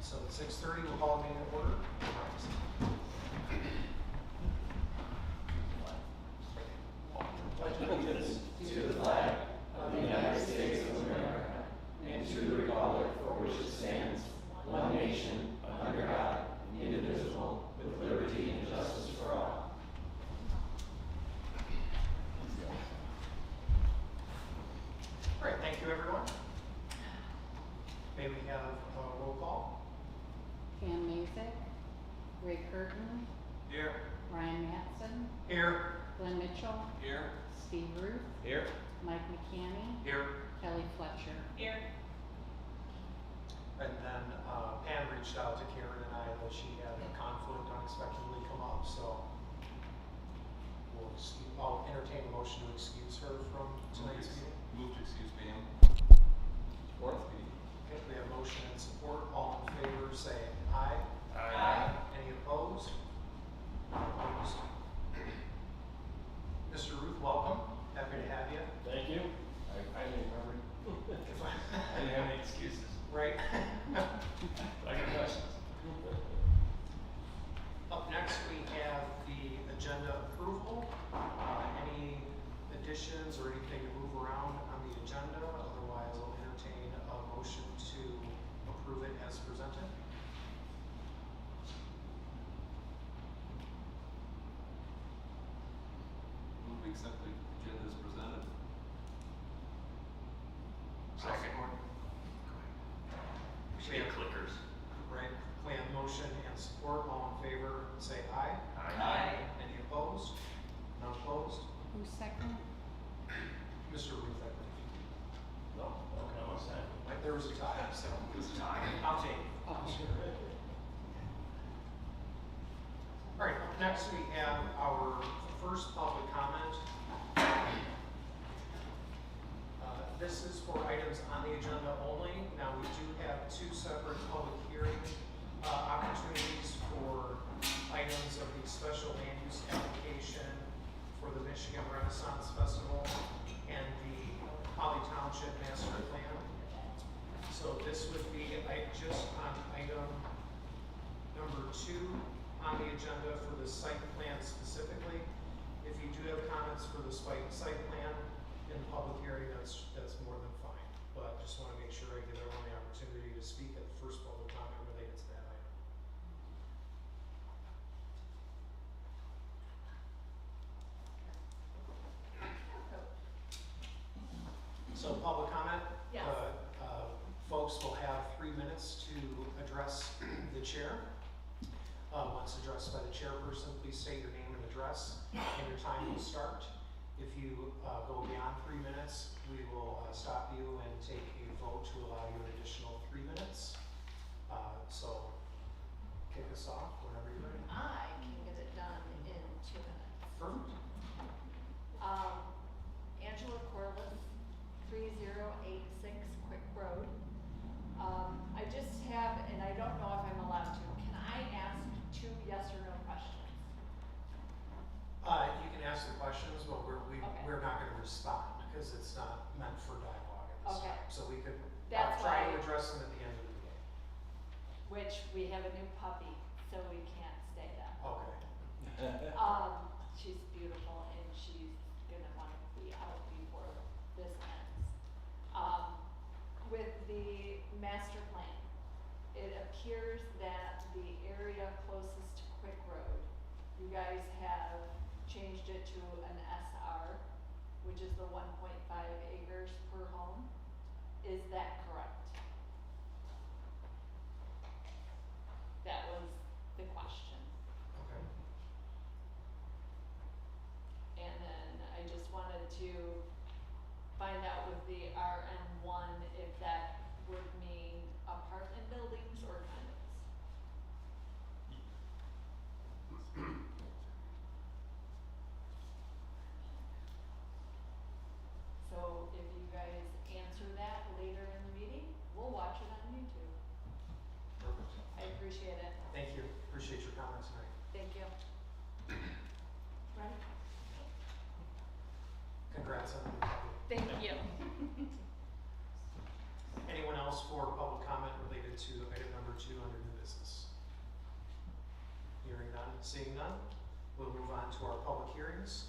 So at 6:30, we'll call the meeting to order. Pledge allegiance to the flag of the United States of America and to the republic for which it stands, one nation, under God, indivisible, with liberty and justice for all. All right, thank you, everyone. May we have a roll call? Pam Mazik, Ray Curtin, Here. Ryan Matson, Here. Glenn Mitchell, Here. Steve Ruth, Here. Mike McCanny, Here. Kelly Fletcher. Here. And then Pam reached out to Karen and I that she had a conflict unexpectedly come up, so I'll entertain a motion to excuse her from tonight's meeting. Move to excuse Pam. Support. Okay, we have motion and support. All in favor say aye. Aye. Any opposed? Opposed. Mr. Ruth, welcome. Happy to have you. Thank you. I didn't remember. I didn't have any excuses. Right. I got questions. Up next, we have the agenda approval. Any additions or anything to move around on the agenda? Otherwise, I'll entertain a motion to approve it as presented. Move to accept the agenda as presented. Second. We should get clickers. Right, we have motion and support. All in favor, say aye. Aye. Any opposed? None opposed? Who's second? Mr. Ruth, I believe. No, okay, I'm sad. Like there was a tie, so Who's time? I'll take it. Okay. All right, up next we have our first public comment. This is for items on the agenda only. Now, we do have two separate public hearing opportunities for items of the special land use application for the Michigan Renaissance Festival and the Township master plan. So this would be just on item number 2 on the agenda for the site plan specifically. If you do have comments for the site plan in the public hearing, that's more than fine. But just want to make sure I give everyone the opportunity to speak at the first public comment related to that item. So public comment? Yes. Folks will have 3 minutes to address the chair. Once addressed by the chairperson, please state your name and address, and your time will start. If you go beyond 3 minutes, we will stop you and take a vote to allow you an additional 3 minutes. So kick us off whenever you're ready. I can get it done in 2 minutes. Perfect. Angela Corliss, 3086 Quick Road. I just have, and I don't know if I'm allowed to, can I ask 2 yes or no questions? You can ask the questions, but Okay. we're not going to respond because it's not meant for dialogue at this Okay. time. So we could That's try to why- address them at the end of the meeting. Which we have a new puppy, so we can't stay that. Okay. She's beautiful and she's gonna wanna be out before this ends. With the master plan, it appears that the area closest to Quick Road, you guys have changed it to an SR, which is the 1.5 acres per home. Is that correct? That was the question. Okay. And then I just wanted to find out with the RN1 if that would mean apartment buildings or condos. So if you guys answer that later in the meeting, we'll watch it on YouTube. Perfect. I appreciate it. Thank you. Appreciate your comments tonight. Thank you. Right? Congrats on the new puppy. Thank you. Anyone else for public comment related to item number 2 under seeing none, we'll move on to our public hearings.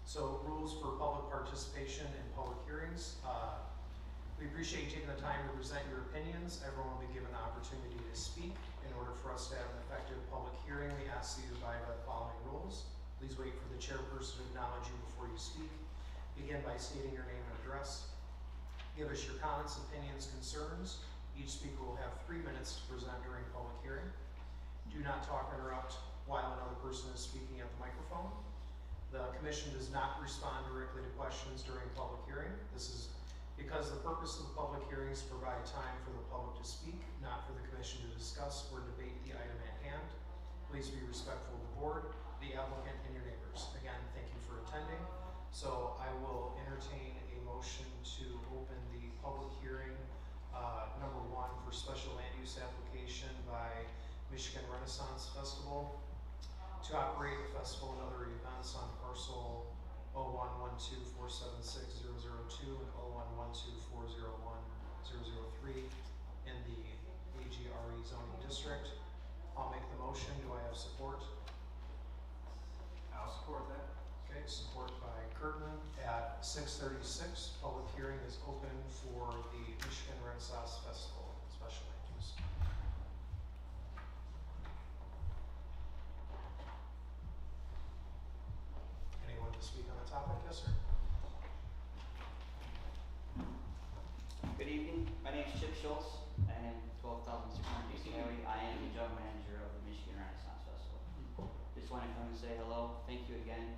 So rules for public participation in public hearings. We appreciate you taking the time to present your opinions. Everyone will be given the opportunity to speak. In order for us to have an effective public hearing, we ask that you abide by the following rules. Please wait for the chairperson to acknowledge you before you speak. Begin by stating your name and address. Give us your comments, opinions, concerns. Each speaker will have 3 minutes to present during public hearing. Do not talk or interrupt while another person is speaking at the microphone. The commission does not respond directly to questions during public hearing. This is because the purpose of the public hearing is to provide time for the public to speak, not for the commission to discuss or debate the item at hand. Please be respectful of the board, the applicant, and your neighbors. Again, thank you for attending. So I will entertain a motion to open the public hearing, number 1 for special land use application by Michigan Renaissance Festival to operate a festival and other events on parcel 0112476002 and 0112401003 in the AGRE zoning district. I'll make the motion. Do I have support? I'll support that. Okay, support by Curtin at 6:36. Public hearing is open for the Michigan Renaissance Festival special land use. Anyone to speak on the topic? Yes, sir. Good evening, my name is Chip Schultz, I am 12,600 Dixie Highway. I am the general manager of the Michigan Renaissance Festival. Just want to come and say hello, thank you again.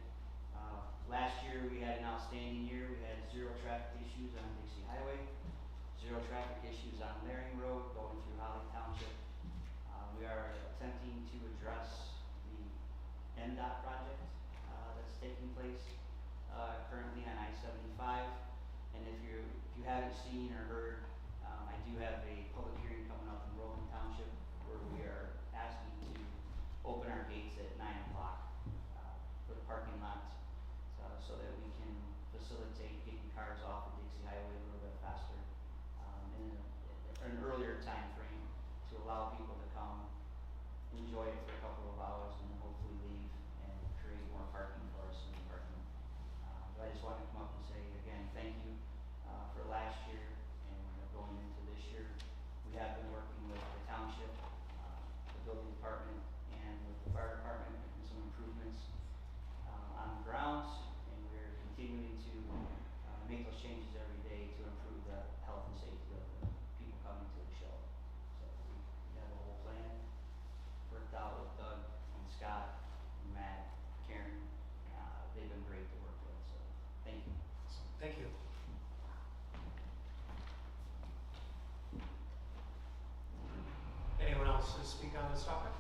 Last year we had an outstanding year. We had 0 traffic issues on Dixie Highway, 0 traffic issues on Laring Road going through Holly Township. We are attempting to address the MDOT project that's taking place currently on I-75. And if you haven't seen or heard, I do have a public hearing coming up in Rowan Township where we are asking to open our gates at 9 o'clock for the parking lot so that we can facilitate getting cars off of Dixie Highway a little bit faster in an earlier time frame to allow people to come, enjoy it for a couple of hours, and then hopefully leave and create more parking for us in the parking. But I just wanted to come up and say again, thank you for last year and going into this year. We have been working with the township, the building department, and with the fire department, making some improvements on the grounds, and we're continuing to make those changes every day to improve the health and safety of the people coming to the show. So we have a whole plan worked out with Doug and Scott and Matt, Karen. They've been great to work with, so thank you. Thank you. Anyone else to speak on this topic?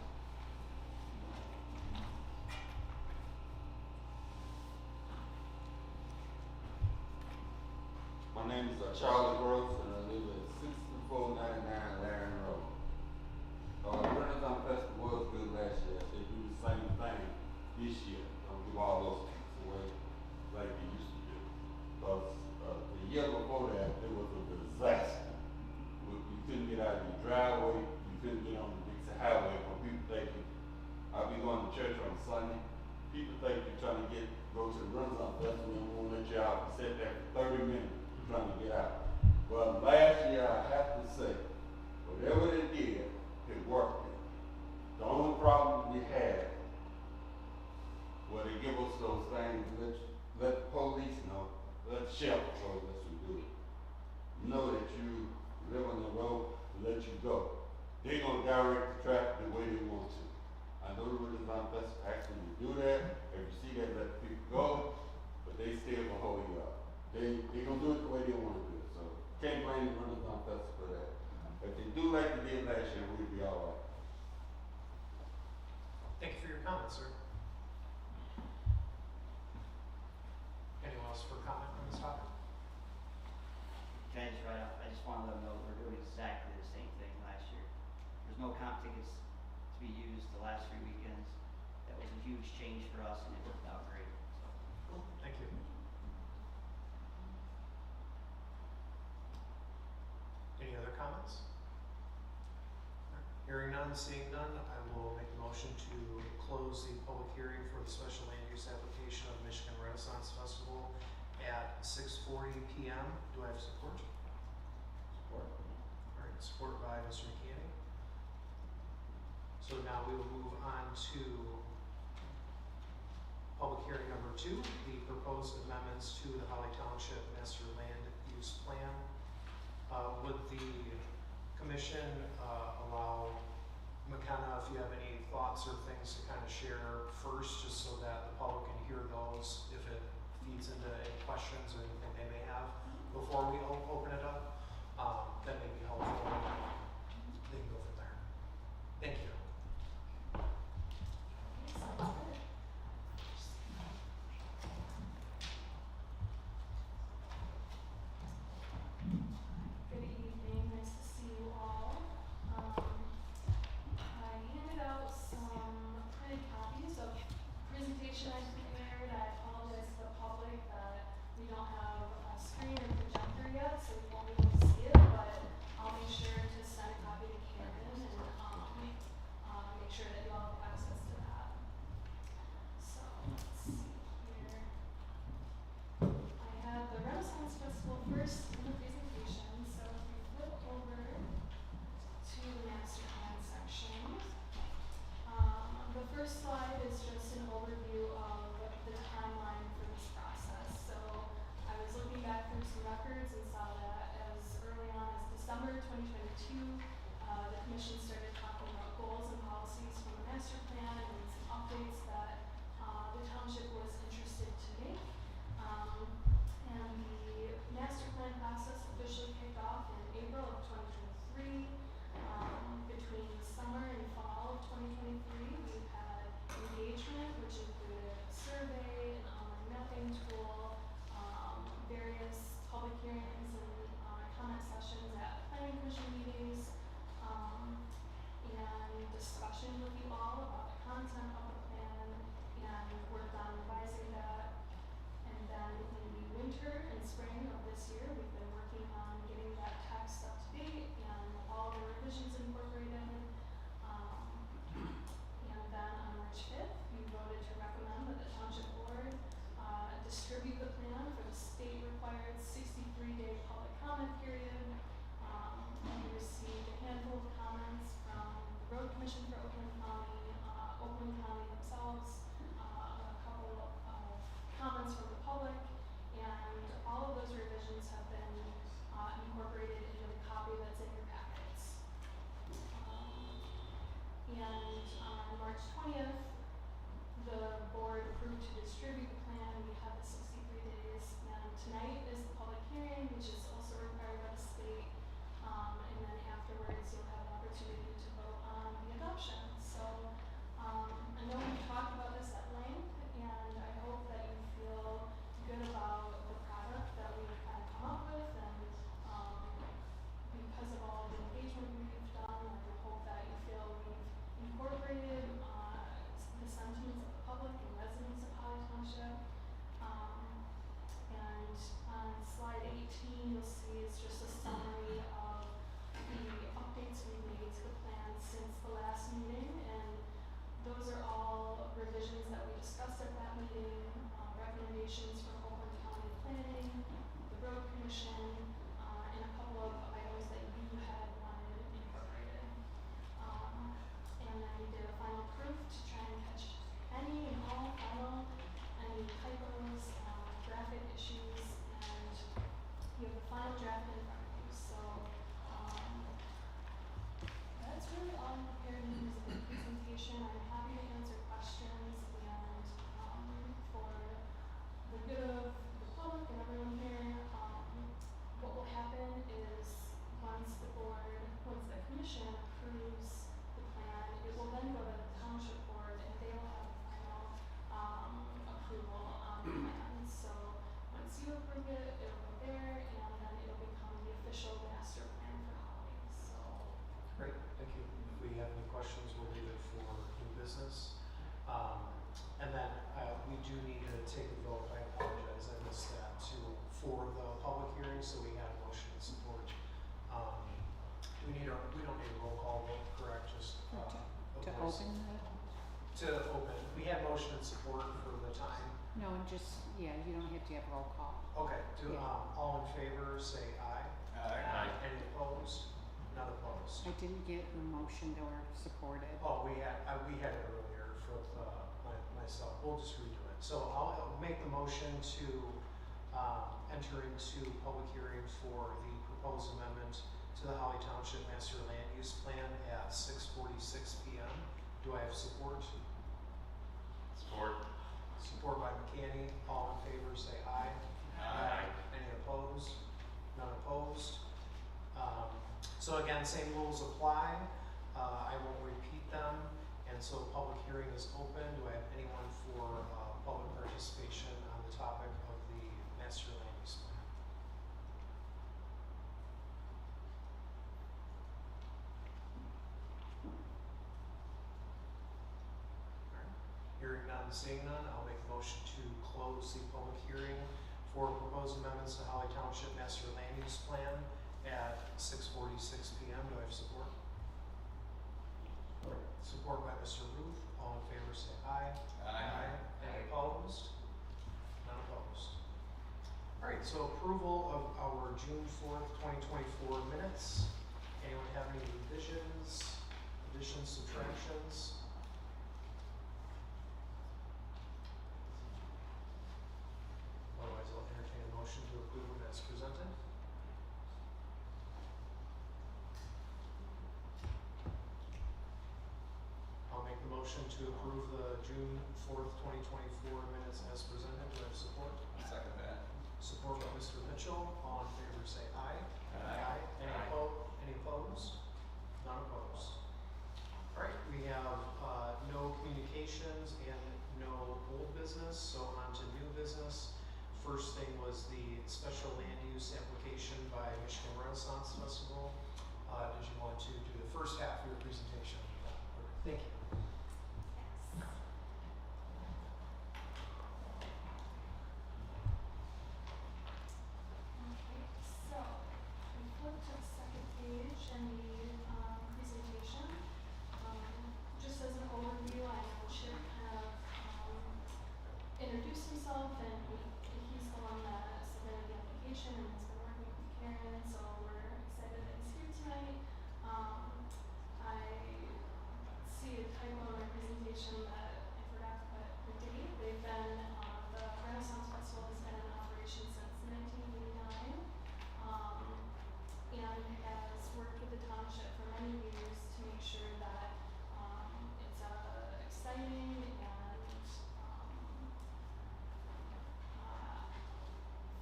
My name is Charlie Gross, and I live at 6499 Laring Road. Renaissance Festival was good last year. They do the same thing this year. Don't do all those things away like they used to do. Because the year before that, it was a disaster. You couldn't get out of your driveway. You couldn't get on the Dixie Highway from people thinking, I'll be going to church on Sunday. People think you're trying to go to the Renaissance Festival and won't let you out. You sit there for 30 minutes trying to get out. But last year, I have to say, whatever they did, it worked. The only problem we had, well, they give us those things, let the police know, let the sheriff know, let you do it. Know that you live on the road, let you go. They're gonna direct the traffic the way they want to. I know the Renaissance Festival actually to do that. If you see that, let the people go, but they still gonna hold you up. They gonna do it the way they wanna do it. So can't blame the Renaissance Festival for that. If they do like they did last year, we'll be all right. Thank you for your comments, sir. Anyone else for comment on this topic? Can I just write up? I just want to let them know we're doing exactly the same thing last year. There's no comp tickets to be used the last 3 weekends. That was a huge change for us, and it worked out great. So. Cool, thank you. Any other comments? Hearing none, seeing none, I will we'll make a motion to close the public hearing for the special land use application of Michigan Renaissance Festival at 6:40 PM. Do I have support? Support. All right, support by Mr. McCanny. So now we will move on to public hearing number 2, the proposed amendments to the Holly Township Master Land Use Plan. Would the commission allow McKenna, if you have any thoughts or things to kind of share first, just so that the public can hear those, if it feeds into any questions or anything they may have before we open it up, that may be helpful. They can go from there. Thank you. Good evening, nice to see you all. I handed out some printed copies of presentation I prepared. I apologize to the public that we don't have a screen or projector yet, so you won't be able to see it, but I'll make sure to send a copy to Karen and, make sure that you all have access to that. So, let's see here. I have the Renaissance Festival first in the presentation, so if you flip over to the master plan section. The first slide is just an overview of the timeline for this process. So I was looking back through some records and saw that as early on as December 2022, the commission started talking about goals and policies from the master plan and some updates that the township was interested to make. And the master plan process officially kicked off in April of 2023. Between summer and fall of 2023, we've had engagement, which included a survey, an online mapping tool, various public hearings and comment sessions at planning commission meetings, and discussion with you all about the content of the plan and worked on revising that. And then in the winter and spring of this year, we've been working on getting that text up to date and all the revisions incorporated. And then on March 5th, we voted to recommend that the township board distribute the plan for the state required 63-day public comment period. We received a handful of comments from the Road Commission for Oakland County themselves, a couple of comments from the public, and all of those revisions have been incorporated into the copy that's in your packets. And on March 20th, the board approved to distribute the plan. We had the 63 days, and tonight is the public hearing, which is also required by the state. And then afterwards, you'll have an opportunity to vote on the adoption. So, I know we've talked about this at length, and I hope that you feel good about the product that we've kind of come up with, and because of all the engagement we've done, I hope that you feel we've incorporated the sentiments of the public and residents of Holly Township. And on slide 18, you'll see it's just a summary of the updates we've made to the plan since the last meeting, and those are all revisions that we discussed at that meeting, recommendations from Oakland County Planning, the Road Commission, and a couple of items that you had wanted incorporated. And then we did a final proof to try and catch any and all any typos, graphic issues, and you have the final draft in front of you. So that's really all I'm prepared to use in the presentation. I'm happy to answer questions, and for the good of the public and everyone here, what will happen is once the commission approves the plan, it will then go to the township board, and they will have final approval on the plan. So once you approve it, it'll go there, and then it'll become the official master plan for Holly. So. Great, thank you. If we have any questions, we'll leave it for new business. And then we do need to take a vote. I apologize, I missed that for the public hearing, so we have motion and support. We don't need a roll call vote, correct? Just To please. open the, To open, we had motion and support for the time. no, just, yeah, you don't have to have roll call. Okay, Yeah. all in favor, say aye. Aye. Any opposed? None opposed. I didn't get the motion or supported. Oh, we had it earlier for myself, we'll just redo it. So I'll make the motion to, enter into public hearing for the proposed amendment to the Holly Township Master Land Use Plan at 6:46 PM. Do I have support? Support. Support by McCanny, all in favor say aye. Aye. Any opposed? None opposed. So again, same rules apply. I won't repeat them. And so public hearing is open. Do I have anyone for public participation on the topic of the master land use plan? Alright. Hearing none, seeing none, I'll make a motion to close the public hearing for proposed amendments to Holly Township Master Land Use Plan at 6:46 PM. Do I have support? Support by Mr. Ruth. All in favor say aye. Any opposed? None opposed. Alright, so approval of our June 4th, 2024 minutes. Anyone have any revisions, additions, subtractions? Otherwise, I'll entertain a motion to approve them as presented. I'll make the motion to approve the June 4th, 2024 minutes as presented. Do I have support? Second that. Support by Mr. Mitchell. All in favor say aye. Any Aye. any opposed? None opposed. Alright, we have no communications and no old business, so on to new business. First thing was the special land use application by Michigan Renaissance Festival. Did you want to do the first half of your presentation? Thank you. Okay, so we flip to the second page in the presentation. Just as an overview, I know Chip kind of introduced himself, and he's the one that submitted the application and has been working with Karen, so we're excited that he's here tonight. I see a typo in my presentation that I forgot to put the date. They've been, the Renaissance Festival has been in operation since 1989, and has worked with the township for many years to make sure that, it's a exciting and,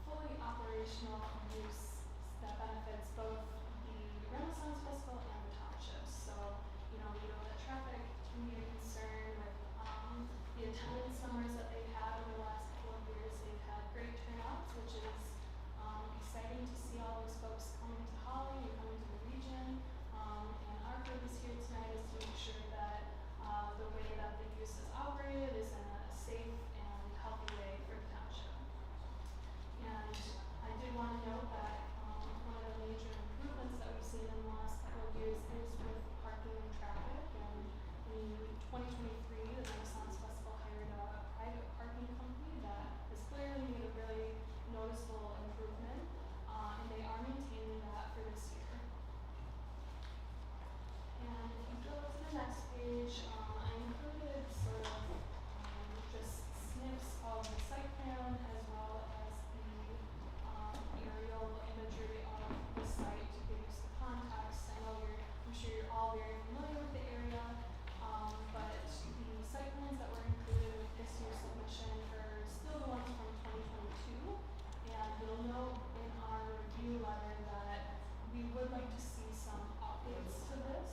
fully operational use that benefits both the Renaissance Festival and the township. So, we know that traffic can be a concern with, the attendance numbers that they've had over the last couple of years. They've had great turnouts, which is, exciting to see all those folks coming to Holly and coming to the region. And our purpose here tonight is to make sure that, the way that the use is operated is in a safe and healthy way for the township. And I did want to note that one of the major improvements that we've seen in the last couple of years is with parking and traffic. And in 2023, the Renaissance Festival hired a private parking company that has clearly made a really noticeable improvement, and they are maintaining that for this year. And if you go to the next page, I included sort of just snips of the site plan as well as the aerial imagery of the site to give you some context. I know I'm sure you're all very familiar with the area, but the site plans that were included with this year's submission are still the ones from 2022. And you'll note in our review letter that we would like to see some updates to this.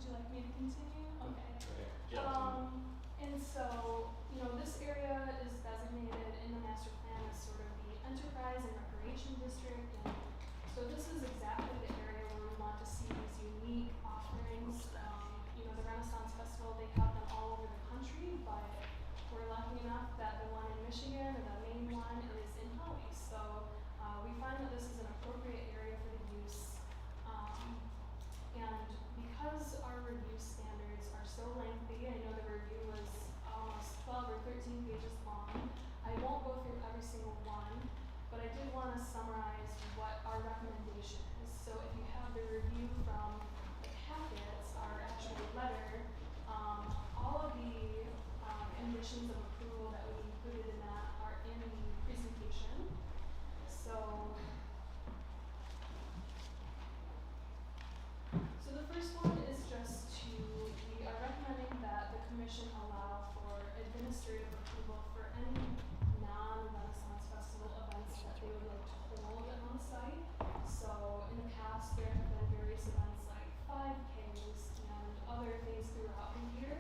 would you like me to continue? Okay. Yeah. And so, this area is designated in the master plan as sort of the enterprise and recreation district, and so this is exactly the area where we want to see these unique offerings. The Renaissance Festival, they have them all over the country, but we're lucky enough that the one in Michigan, or the main one, is in Holly. So we find that this is an appropriate area for the use. And because our review standards are so lengthy, I know the review was almost 12 or 13 pages long. I won't go through every single one, but I did want to summarize what our recommendation is. So if you have the review from the packets, our actual letter, all of the conditions of approval that we included in that are in the presentation. So the first one is just we are recommending that the commission allow for administrative approval for any non-Renaissance Festival events that they would like to hold on the site. So in the past, there have been various events like 5Ks and other things throughout the year.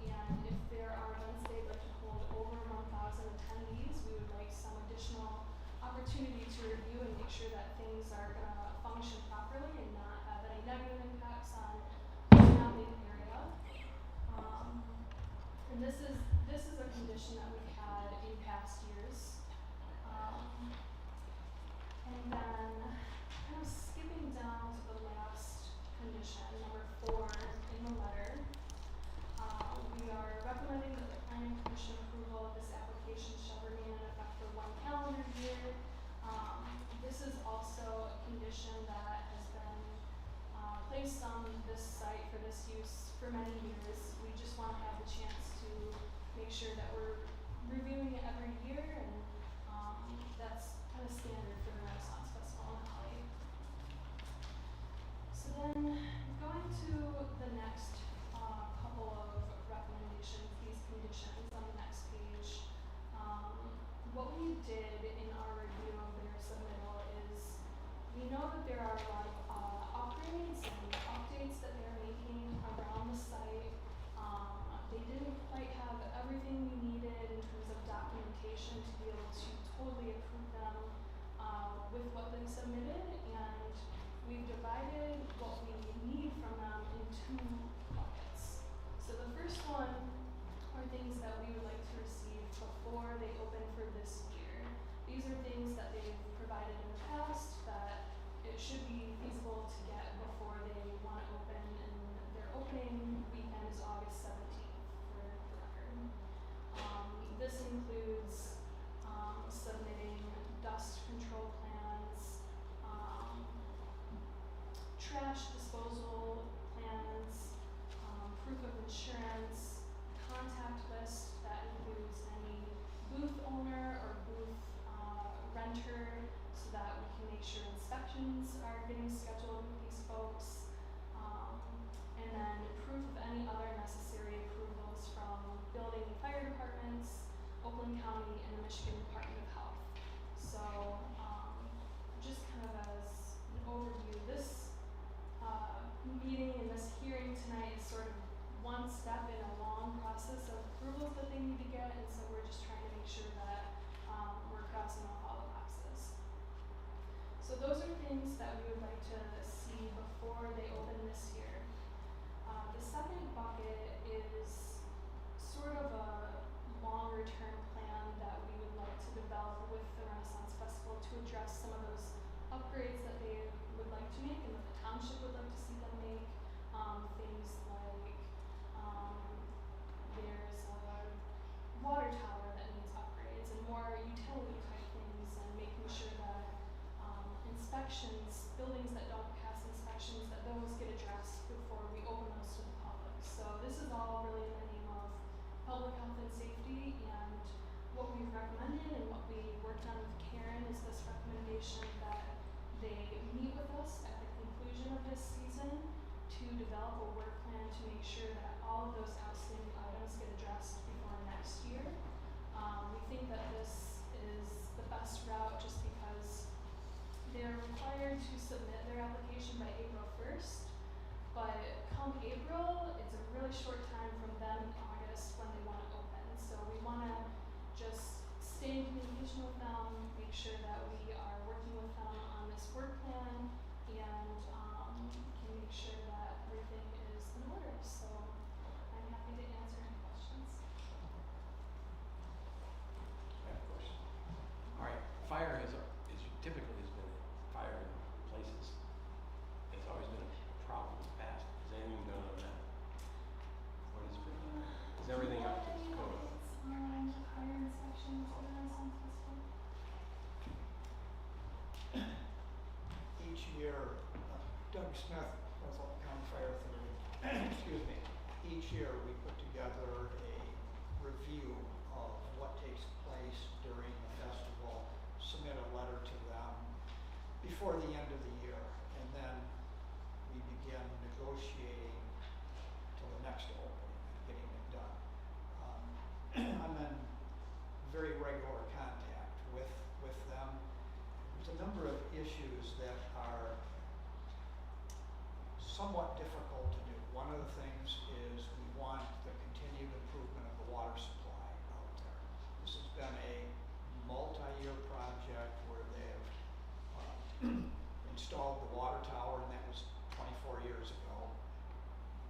And if there are events they'd like to hold over 1,000 attendees, we would like some additional opportunity to review and make sure that things are going to function properly and not have any negative impacts on the surrounding area. And this is a condition that we've had in past years. And then kind of skipping down to the last condition, number 4 in the letter. We are recommending that the planning commission approval of this application shall remain in effect for 1 calendar year. This is also a condition that has been placed on this site for this use for many years. We just want to have the chance to make sure that we're reviewing it every year, and that's kind of standard for the Renaissance Festival in Holly. So then, going to the next couple of recommendations, these conditions on the next page. What we did in our review of their submittal is we know that there are a lot of upgrades and updates that they're making around the site. They didn't quite have everything we needed in terms of documentation to be able to totally approve them with what they submitted, and we've divided what we need from them in 2 buckets. So the first one are things that we would like to receive before they open for this year. These are things that they've provided in the past that it should be feasible to get before they want to open, and their opening weekend is August 17th for the record. This includes submitting dust control plans, trash disposal plans, proof of insurance, contact list that includes any booth owner or booth renter, so that we can make sure inspections are getting scheduled with these folks, and then proof of any other necessary approvals from building and fire departments, Oakland County, and the Michigan Department of Health. So just kind of as an overview, this meeting and this hearing tonight is sort of one step in a long process of approvals that they need to get, and so we're just trying to make sure that we're crossing off all the boxes. So those are things that we would like to see before they open this year. The second bucket is sort of a longer term plan that we would like to develop with the Renaissance Festival to address some of those upgrades that they would like to make and that the township would like to see them make. Things like there's a water tower that needs upgrades and more utility type things, and making sure that inspections, buildings that come April, it's a really short time from them in August when they wanna open. So we wanna just stay in communication with them, make sure that we are working with them on this work plan and, can make sure that everything is in order. So I'm happy to answer any questions. I have a question. All right, fire is typically has been, fire in places has always been a problem in the past. Is anything done on that? What has been done? Is everything up to code? Fire inspections for the Renaissance Festival. Each year, Doug Smith, Wesleyan County Fire Authority, excuse me, each year we put together a review of what takes place during the festival, submit a letter to them before the end of the year, and then we begin negotiating till the next opening, getting it done. I'm in very regular contact with them. There's a number of issues that are somewhat difficult to do. One of the things is we want the continued improvement of the water supply out there. This has been a multi-year project where they've installed the water tower, and that was 24 years ago.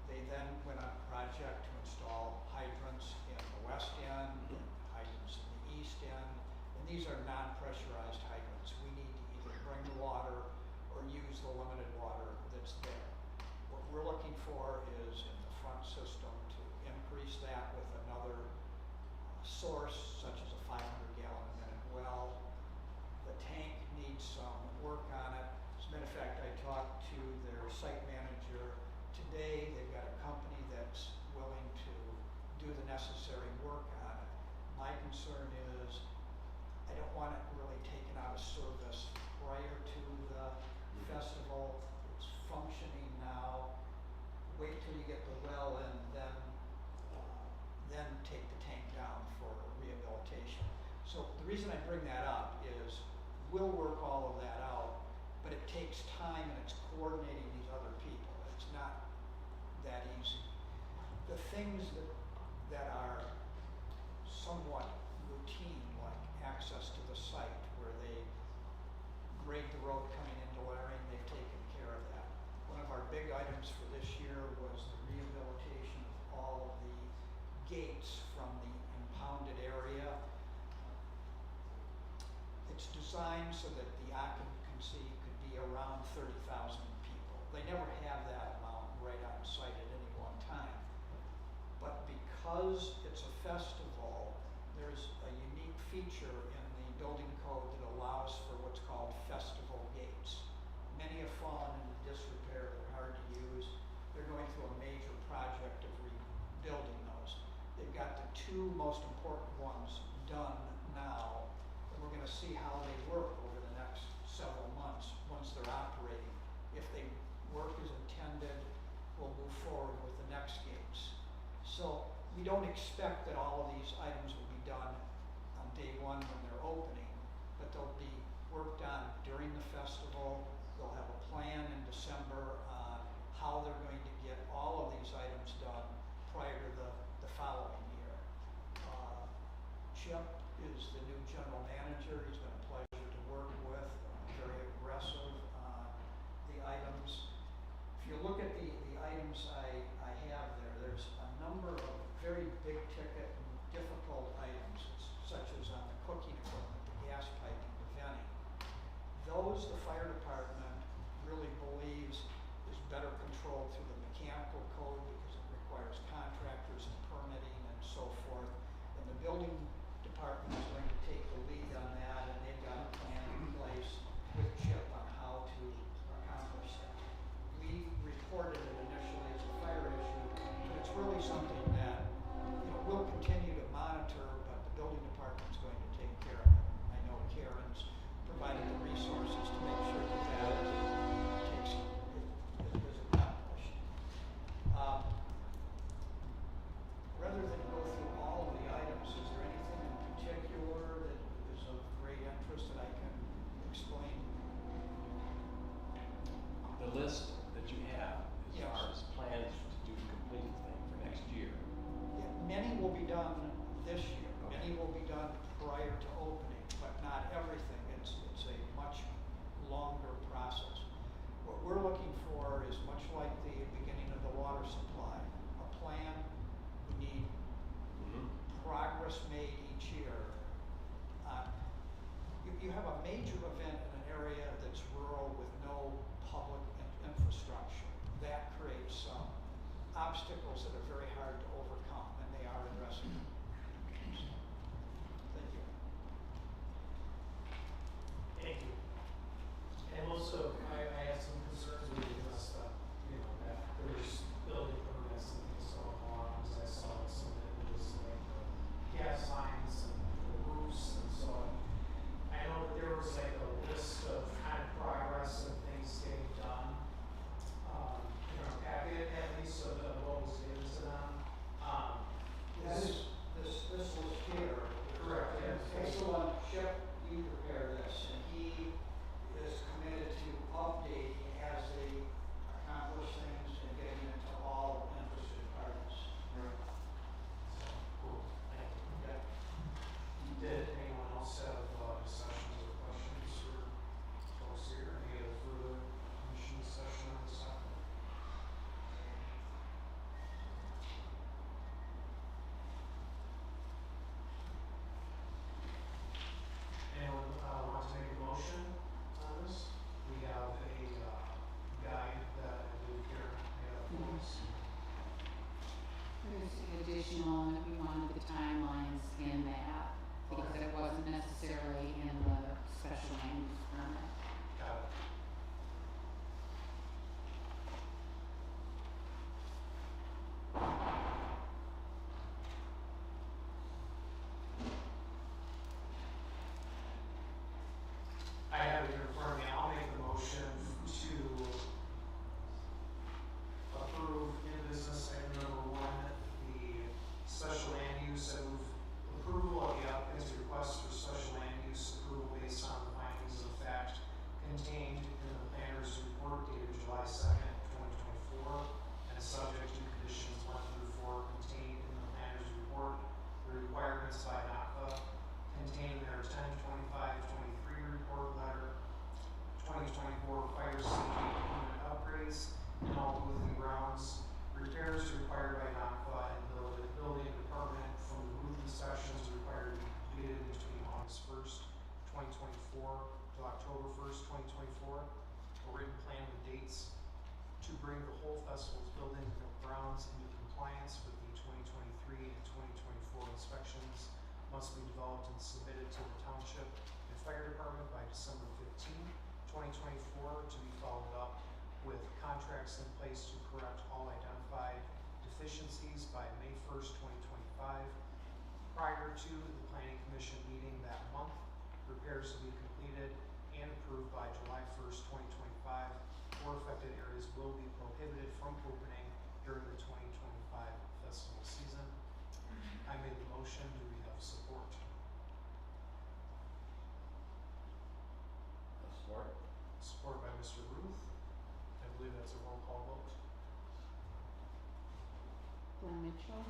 They then went on a project to install hydrants in the west end, and hydrants in the east end, and these are non-pressurized hydrants. We need to either bring the water or use the limited water that's there. What we're looking for is in the front system to increase that with another source, such as a 500-gallon a minute well. The tank needs some work on it. As a matter of fact, I talked to their site manager today. They've got a company that's willing to do the necessary work on it. My concern is I don't want it really taken out of service prior to the festival. It's functioning now. Wait till you get the well in, then take the tank down for rehabilitation. So the reason I bring that up is we'll work all of that out, but it takes time and it's coordinating these other people. It's not that easy. The things that are somewhat routine, like access to the site where they grade the road coming into Laring, they've taken care of that. One of our big items for this year was the rehabilitation of all of the gates from the impounded area. It's designed so that the occupancy could be around 30,000 people. They never have that amount right on site at any one time. But because it's a festival, there's a unique feature in the building code that allows for what's called festival gates. Many have fallen into disrepair, they're hard to use. They're going through a major project of rebuilding those. They've got the two most important ones done now, and we're gonna see how they work over the next several months once they're operating. If they work as intended, we'll move forward with the next gates. So we don't expect that all of these items will be done on day one when they're opening, but they'll be worked on during the festival. They'll have a plan in December on how they're going to get all of these items done prior to the following year. Chip is the new general manager. He's been a pleasure to work with, very aggressive on the items. If you look at the items I have there, there's a number of very big ticket and difficult items, such as on the cooking equipment, the gas piping, the venting. Those the fire department really believes is better controlled through the mechanical code because it requires contractors and permitting and so forth. And the building department is going to take the lead on that, and they've got a plan in place with Chip on how to accomplish that. We reported it initially as a fire issue, but it's really something that, we'll continue to monitor, but the building department's going to take care of it. I know Karen's provided the resources to make sure that is accomplished. Rather than go through all of the items, is there anything in particular that is of great interest that I can explain? The list that you have as Yes. far as plans will be done this year, any will be done prior to opening, but not everything. It's a much longer process. What we're looking for is much like the beginning of the water supply, a plan. We need progress made each year. You have a major event in an area that's rural with no public infrastructure. That creates some obstacles that are very hard to overcome, and they are addressing them. Thank you. Thank you. And also, I have some concerns with the stuff, you know, that there's building permits and things so on, as I saw some of it was like gas lines and the roofs and so on. I know that there was like a list of kind of progress and things getting done, in our packet at least, of what was given to them. That is, this list here. Correct, yes. Excellent, Chip, you prepare this, and he is committed to updating as they accomplish things and getting it to all interested parties. Cool, thank you. Okay. Did anyone else have discussions or questions or folks here? Any other further commission discussion on this topic? Anyone want to make a motion on this? We have a guide that I believe Karen made up for us. There's additional, that we wanted the timelines in that, because it wasn't necessarily in the special land use permit. Got it. I have it here in front of me. I'll make the motion to approve in business item number 1, the special land use and approval of the applicant's request for special land use approval based on the findings of fact contained in the planner's report dated July 2nd, 2024, and subject to conditions 1 through 4 contained in the planner's report, the requirements by NACFA contained in their 10/25/23 report letter, 2024 fire safety equipment upgrades, and all booth and grounds repairs required by NACFA and the building department from the roof inspections required to be completed between August 1st, 2024 to October 1st, 2024. A written plan with dates to bring the whole festival's buildings and grounds into compliance with the 2023 and 2024 inspections must be developed and submitted to the Township and Fire Department by December 15, 2024, to be followed up with contracts in place to correct all identified deficiencies by May 1st, 2025. Prior to the Planning Commission meeting that month, repairs to be completed and approved by July 1st, 2025, or affected areas will be prohibited from opening during the 2025 festival season. I made the motion. Do we have support? Support. Support by Mr. Ruth. I believe that's a roll call vote. Glenn Mitchell,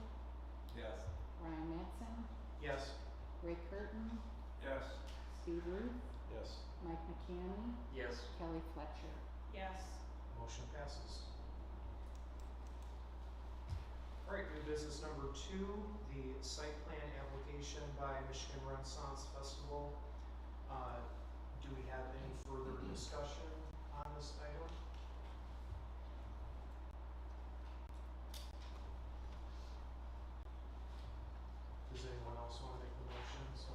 Yes. Ryan Mattson, Yes. Ray Curtin, Yes. Steve Ruth, Yes. Mike McCamey, Yes. Kelly Fletcher. Yes. Motion passes. All right, new business number 2, the site plan application by Michigan Renaissance Festival. Do we have any further discussion on this item? Does anyone else want to make the motion? So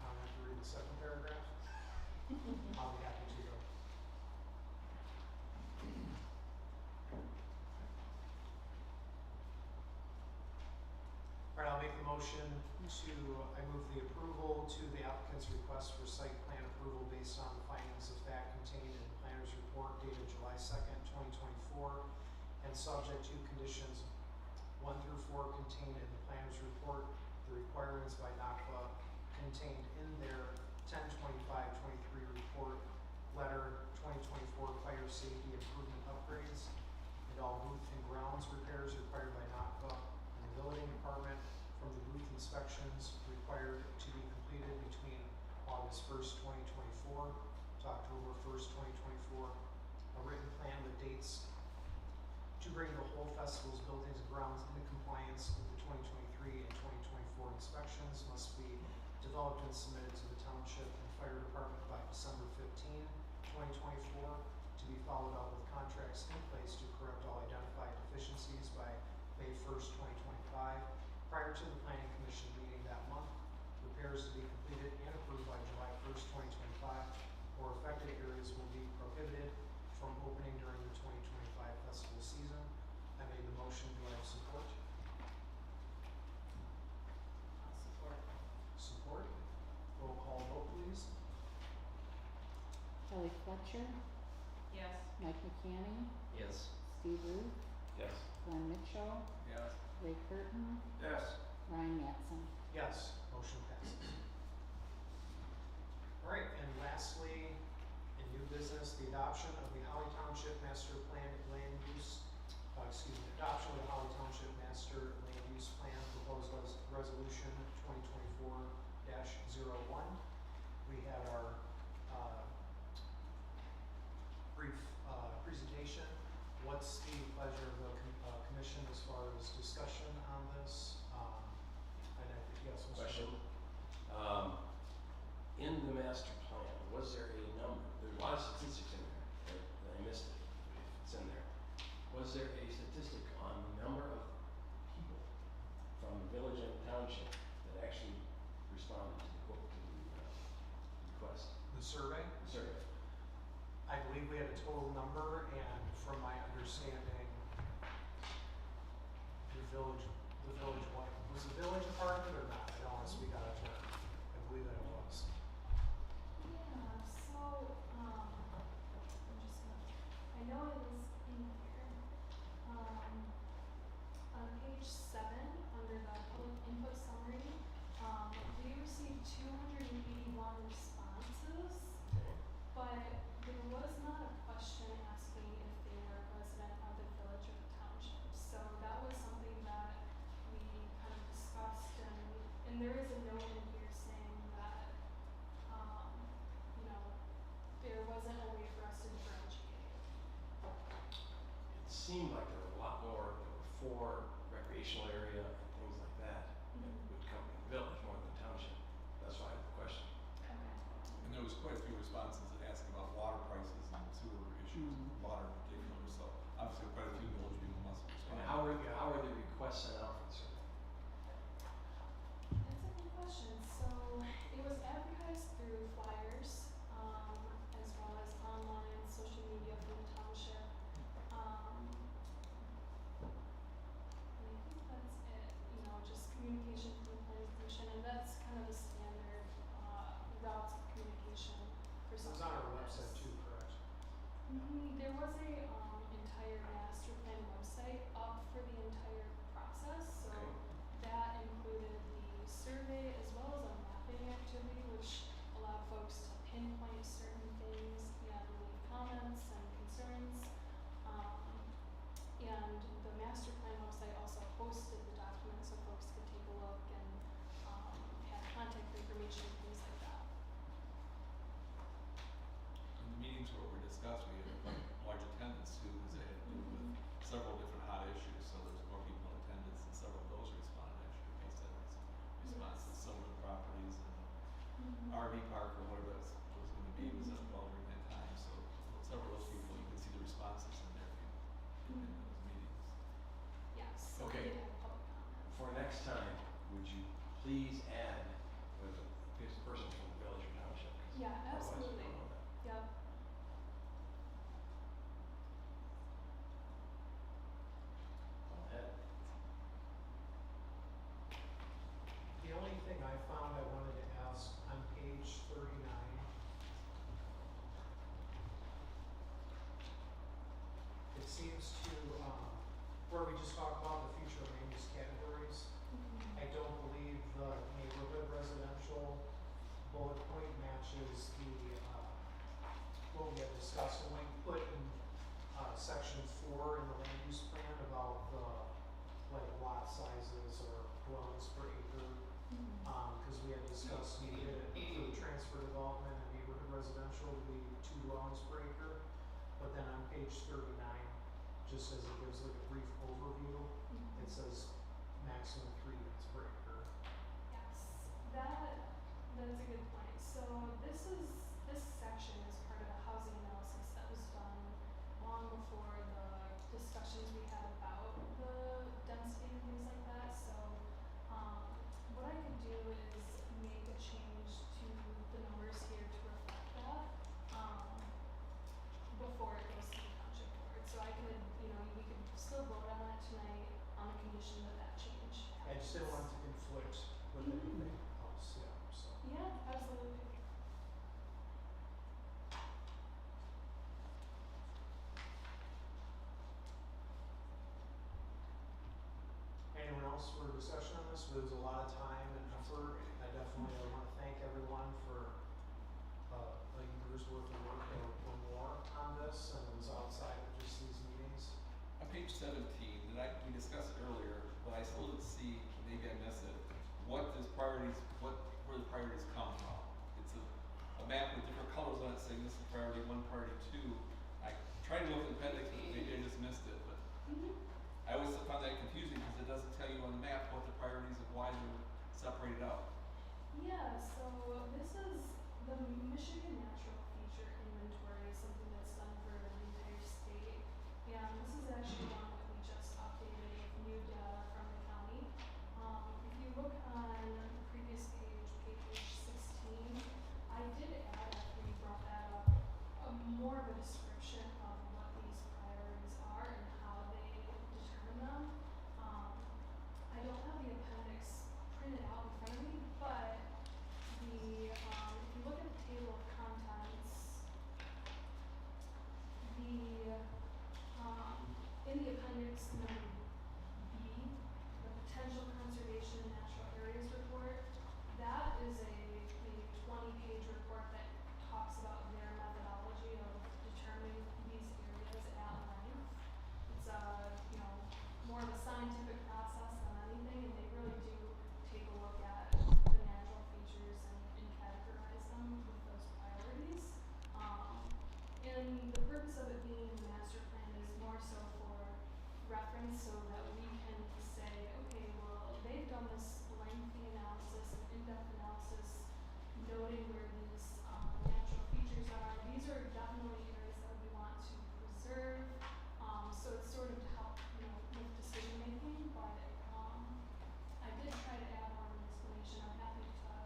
I don't have to read the second paragraph. I'll be happy to go. All right, I'll make the motion I move the approval to the applicant's request for site plan approval based on the findings of fact contained in the planner's report dated July 2nd, 2024, and subject to conditions 1 through 4 contained in the planner's report, the requirements by NACFA contained in their 10/25/23 report letter, 2024 fire safety improvement upgrades, and all roof and grounds repairs required by NACFA and the building department from the 2024, to be followed up with contracts in place to correct all identified deficiencies by May 1st, 2025. Prior to the planning commission meeting that month, repairs to be completed and approved by July 1st, 2025, or affected areas will be prohibited from opening during the 2025 festival season. I made the motion. Do I have support? I'll support. Support. Roll call vote, please. Kelly Fletcher, Yes. Mike McCanny, Yes. Steve Ruth, Yes. Glenn Mitchell, Yes. Ray Curtin, Yes. Ryan Matson. Yes, motion passes. All right, and lastly, in new business, the adoption of the Holly Township Master Plan Land Use, adoption of the Holly Township Master Land Use Plan, proposed resolution 2024-01. We had our brief presentation. What's the pleasure of the commission as far as discussion on this? And I think, yes, Mr. Question. In the master plan, was there a number? There's a lot of statistics in there, and I missed it, if it's in there. Was there a statistic on the number of people from the village and township that actually responded to the request, The survey? the survey? I believe we had a total number, and from my understanding, the village, what, was the village a part of it or not? I don't want to speak out of turn. I believe that it was. Yeah, so, I'm just gonna, I know it was in here. On page 7, under the public input summary, we received 281 responses, but there was not a question asking if they were a resident of the village or the township. So that was something that we kind of discussed, and there is a note in here saying that, there wasn't a way for us to differentiate. It seemed like there were a lot more, there were 4 recreational area and things like that that would come from the village more than the township. That's why I had the question. Okay. And there was quite a few responses asking about water prices and sewer issues, water in particular, so obviously quite a few village people must have And responded. how were the requests sent out for the survey? That's a good question. So it was advertised through flyers, as well as online, social media from the township. And I think that's it, just communication from the planning commission, and that's kind of the standard, routes of communication for It was something on our like website this. too, correct? There was a, entire master plan website up for the entire process, so Okay. that included the survey as well as a mapping activity, which allowed folks to pinpoint certain things and leave comments and concerns. And the master plan website also hosted the document so folks could take a look and, had contact information, things like that. In the meetings where we discussed, we had quite large attendance too, because they had to do with several different hot issues, so there's more people in attendance, and several of those responded actually based on these responses. Some of the properties and RV park or whatever it was gonna be was involved during that time, so several of those people, you can see the responses in there in those meetings. Yes, so we Okay. did have public comment. For next time, would you please add with a person from the village or township? 'Cause Yeah, otherwise we absolutely. don't know that. Yep. Go ahead. The only thing I found I wanted to ask on page 39, it seems to, where we just talk about the future land use categories, I don't believe the neighborhood residential bullet point matches the, what we had discussed, and we put in, section 4 in the land use plan about the, like, lot sizes or dwellings per acre. Cause we had discussed needed it for the transfer development and neighborhood residential to be 2 dwellings per acre. But then on page 39, just as it gives like a brief overview, it says maximum 3 units per acre. Yes, that's a good point. So this section is part of the housing analysis that was done long before the discussions we had about the density and things like that. So, what I could do is make a change to the numbers here to reflect that, before it goes to the township board. So I could, you know, we could still vote on that tonight on the condition that that change happens. I just didn't want it to conflict with anything else, yeah, so. Yeah, absolutely. Anyone else for discussion on this? There was a lot of time and effort, and I definitely want to thank everyone for a year's worth of work or more on this, and it was outside of just these meetings. On page 17, we discussed it earlier, but I still didn't see, maybe I missed it, where the priorities come from. It's a map with different colors on it saying this is priority 1, priority 2. I tried to look at the appendix, but maybe I just missed it, but I always found that confusing because it doesn't tell you on the map what the priorities of why they're separated out. Yeah, so this is the Michigan Natural Feature Inventory, something that's done for the entire state. And this is actually one that we just updated with new data from the county. If you look on the previous page, page 16, I did add, after you brought that up, more of a description of what these priorities are and how they determine them. I don't have the appendix printed out in front of me, but if you look at the table of contents, in the appendix number B, the potential conservation and natural areas report, that is a 20-page report that talks about their methodology of determining these areas at length. It's more of a scientific process than anything, and they really do take a look at the natural features and categorize them with those priorities. And the purpose of it being in the master plan is more so for reference, so that we can say, okay, well, they've done this lengthy analysis and in-depth analysis, noting where these natural features are. These are definitely areas that we want to preserve. So it's sort of to help, with decision making, but I did try to add more of an explanation. I'm happy to,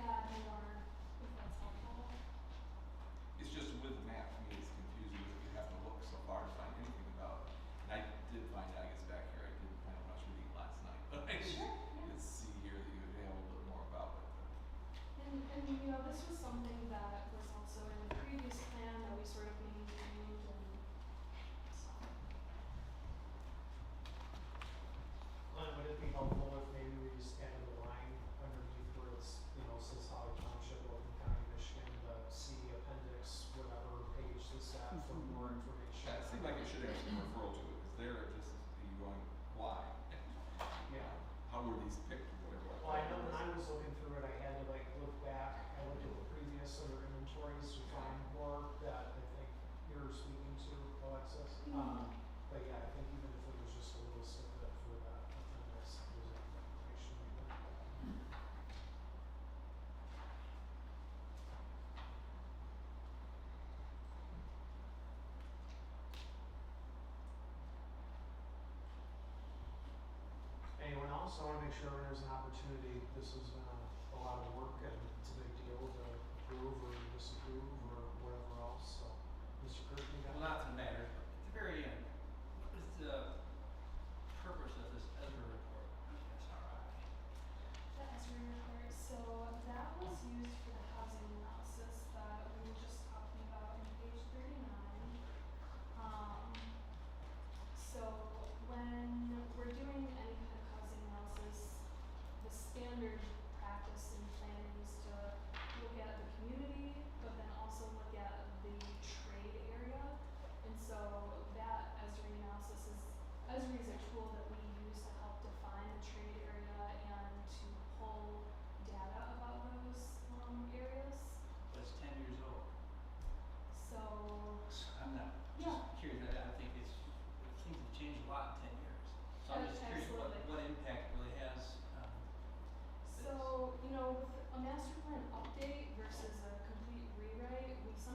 add more if that's helpful. It's just with the map, to me, it's confusing because you have to look so far to find anything about it. And I did find it, I guess, back here. I didn't find much reading last night, but I did see here that you have a little bit more about it. And this was something that was also in the previous plan that we sort of maintained, and so. Would it be helpful if maybe we just added a line underneath where it's, says Holly Township, Logan County, Michigan, the C appendix, whatever page this at for more information? Yeah, it seemed like it should have some referral to it, because there it just you going, why? Yeah. How were these picked or whatever? Well, I know when I was looking through it, I had to look back. I looked at the previous other inventories to find more that I think you're speaking to, Alexis. But yeah, I think even if it was just a little snippet for that appendix, there's information there. Anyone else? I want to make sure there's an opportunity. This has been a lot of work, and it's a big deal to approve or disapprove or whatever else. So, Mr. Kirk, you got Well, not that it matters, but at the very end, what is the purpose of this Ezra report? SRI. The ESRI report, so that was used for the housing analysis that we were just talking about on page 39. So when we're doing any kind of housing analysis, the standard practice in planning is to look at the community, but then also look at the trade area. And so that ESRI analysis ESRI is a tool that we use to help define the trade area and to pull data about those areas. But it's 10 years old. So I'm not Yeah. just curious, I think things have changed a lot in 10 years. So I'm just curious Absolutely. what impact it really has. So, with a master plan update versus a complete rewrite, we sometimes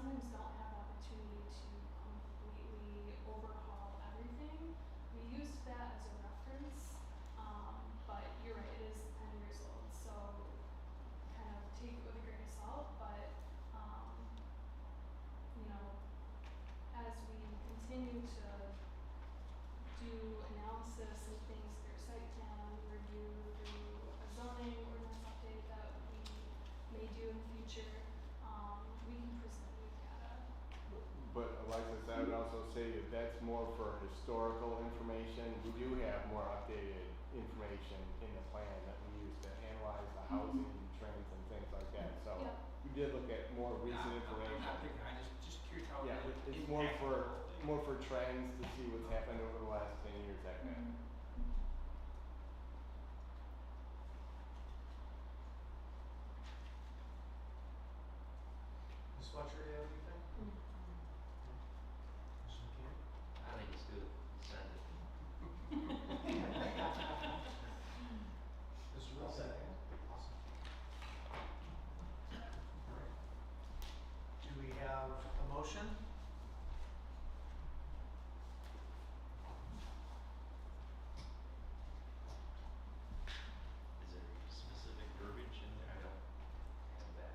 is that's more for historical information. We do have more updated information in the plan that we use to analyze the housing trends and things like that. So Yeah. we did look at more recent I'm information. not picking, I just curious how Yeah, it it's impacted more the whole thing. more for trends to see what's happened over the last 10 years, that kind of thing. Ms. Fletcher, do you have anything? Mr. McCann? I think it's good, send it. Mr. Will? Second. Awesome. Alright. Do we have a motion? Is there specific verbiage in there? I don't have that.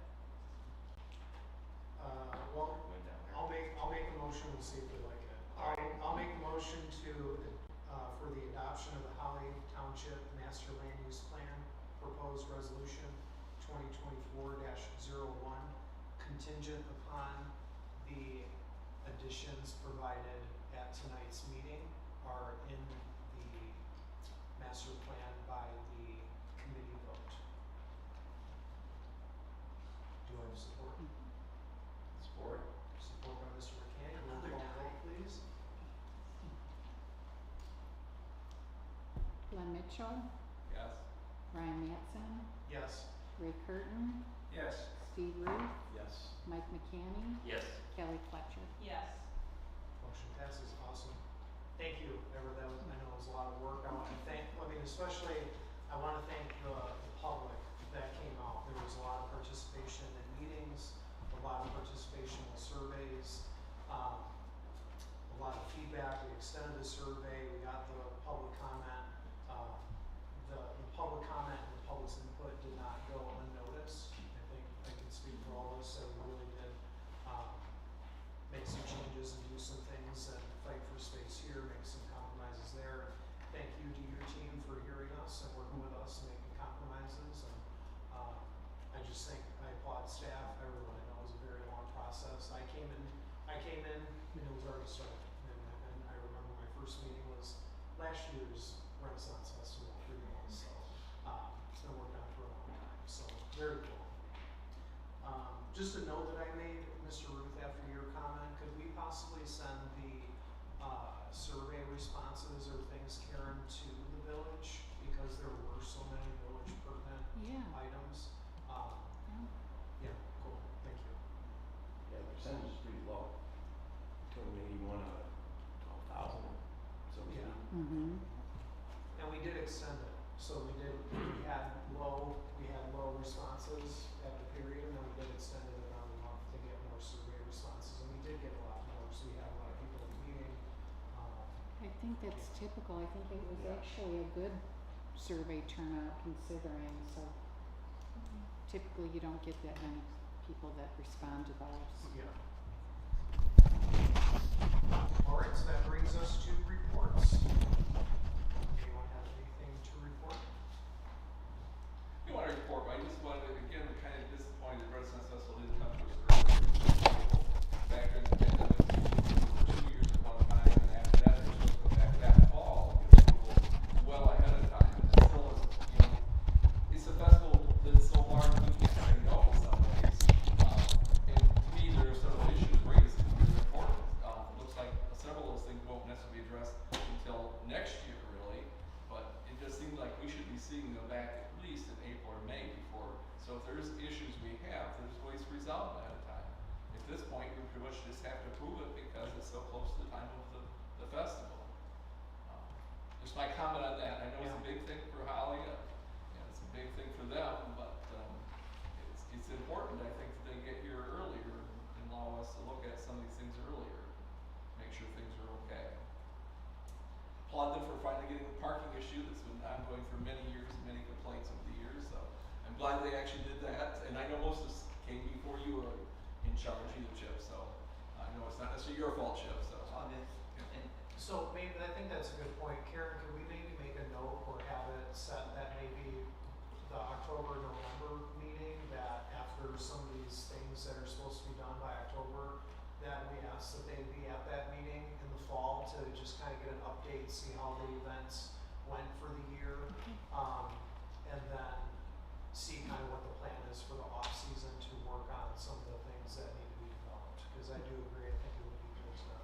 Well, Went down there. I'll make a motion, we'll see if we like it. I'll make a motion to, for the adoption of the Holly Township Master Land Use Plan, proposed resolution 2024-01, contingent upon the additions provided at tonight's meeting are in the master plan by the committee vote. Do I have support? Support. Support by Mr. McCann, roll call vote please. Glenn Mitchell, Yes? Ryan Matson, Yes. Ray Curtin, Yes. Steve Ruth, Yes. Mike McCanny, Yes. Kelly Fletcher. Yes. Motion passes, awesome. Thank you, Ever, that was, I know it was a lot of work, I want to thank, especially, I want to thank the public that came out. There was a lot of participation in meetings, a lot of participation in surveys, a lot of feedback, we extended the survey, we got the public comment. The public comment and the public's input did not go unnoticed. I think I can speak for all of us that we really did, make some changes and do some things and fight for space here, make some compromises there. Thank you to your team for hearing us and working with us and making compromises. And I just think I applaud staff, everyone. I know it was a very long process. I came in and it was already started. And I remember my first meeting was last year's Renaissance Festival, 3 months. So it's been worked on for a long time. So very cool. Just a note that I made, Mr. Ruth, after your comment, could we possibly send the survey responses or things, Karen, to the village? Because there were so many village pertinent Yeah. items. Yeah. Yeah, cool, thank you. Yeah, the percentage is pretty low. Maybe 1 out of 1,000. So Yeah. Mm-hmm. And we did extend it, so we had low responses at the period, and then we did extend it around a month to get more survey responses, and we did get a lot more, so we had a lot of people in the meeting. I think that's typical. I think it was Yeah. actually a good survey turnout considering, so typically you don't get that many people that respond to those. Yeah. All right, so that brings us to reports. Anyone have anything to report? You want to report, but I just wanted to, again, we're kind of disappointed that Renaissance Festival didn't come to us earlier. Back during the pandemic, for 2 years at one time, and after that, they're supposed to go back that fall, get approval well ahead of time. And that still is, it's a festival that's so large, we can't say no in some ways. And to me, there are several issues raised that are important. It looks like several of those things won't necessarily be addressed until next year, really. But it just seems like we should be seeing them back at least in April or May before. So if there's issues we have, there's ways to resolve them ahead of time. At this point, we pretty much just have to approve it because it's so close to the time of the festival. Just my comment on that. I know it's a big thing for Holly, and it's a big thing for them, but it's important, I think, that they get here earlier and allow us to look at some of these things earlier, make sure things are okay. Applaud them for finally getting the parking issue that's been ongoing for many years, many complaints over the years, so I'm glad they actually did that. And I know most of this came before you were in charge either, Chip, so I know it's not necessarily your fault, Chip, so. So maybe, I think that's a good point. Karen, could we maybe make a note or have it set that maybe the October, November meeting, that after some of these things that are supposed to be done by October, that we ask that they be at that meeting in the fall? call to just kind of get an update, see how the events went for the year. And then see kind of what the plan is for the off season to work on some of the things that need to be developed. Cause I do agree, I think it would be good to.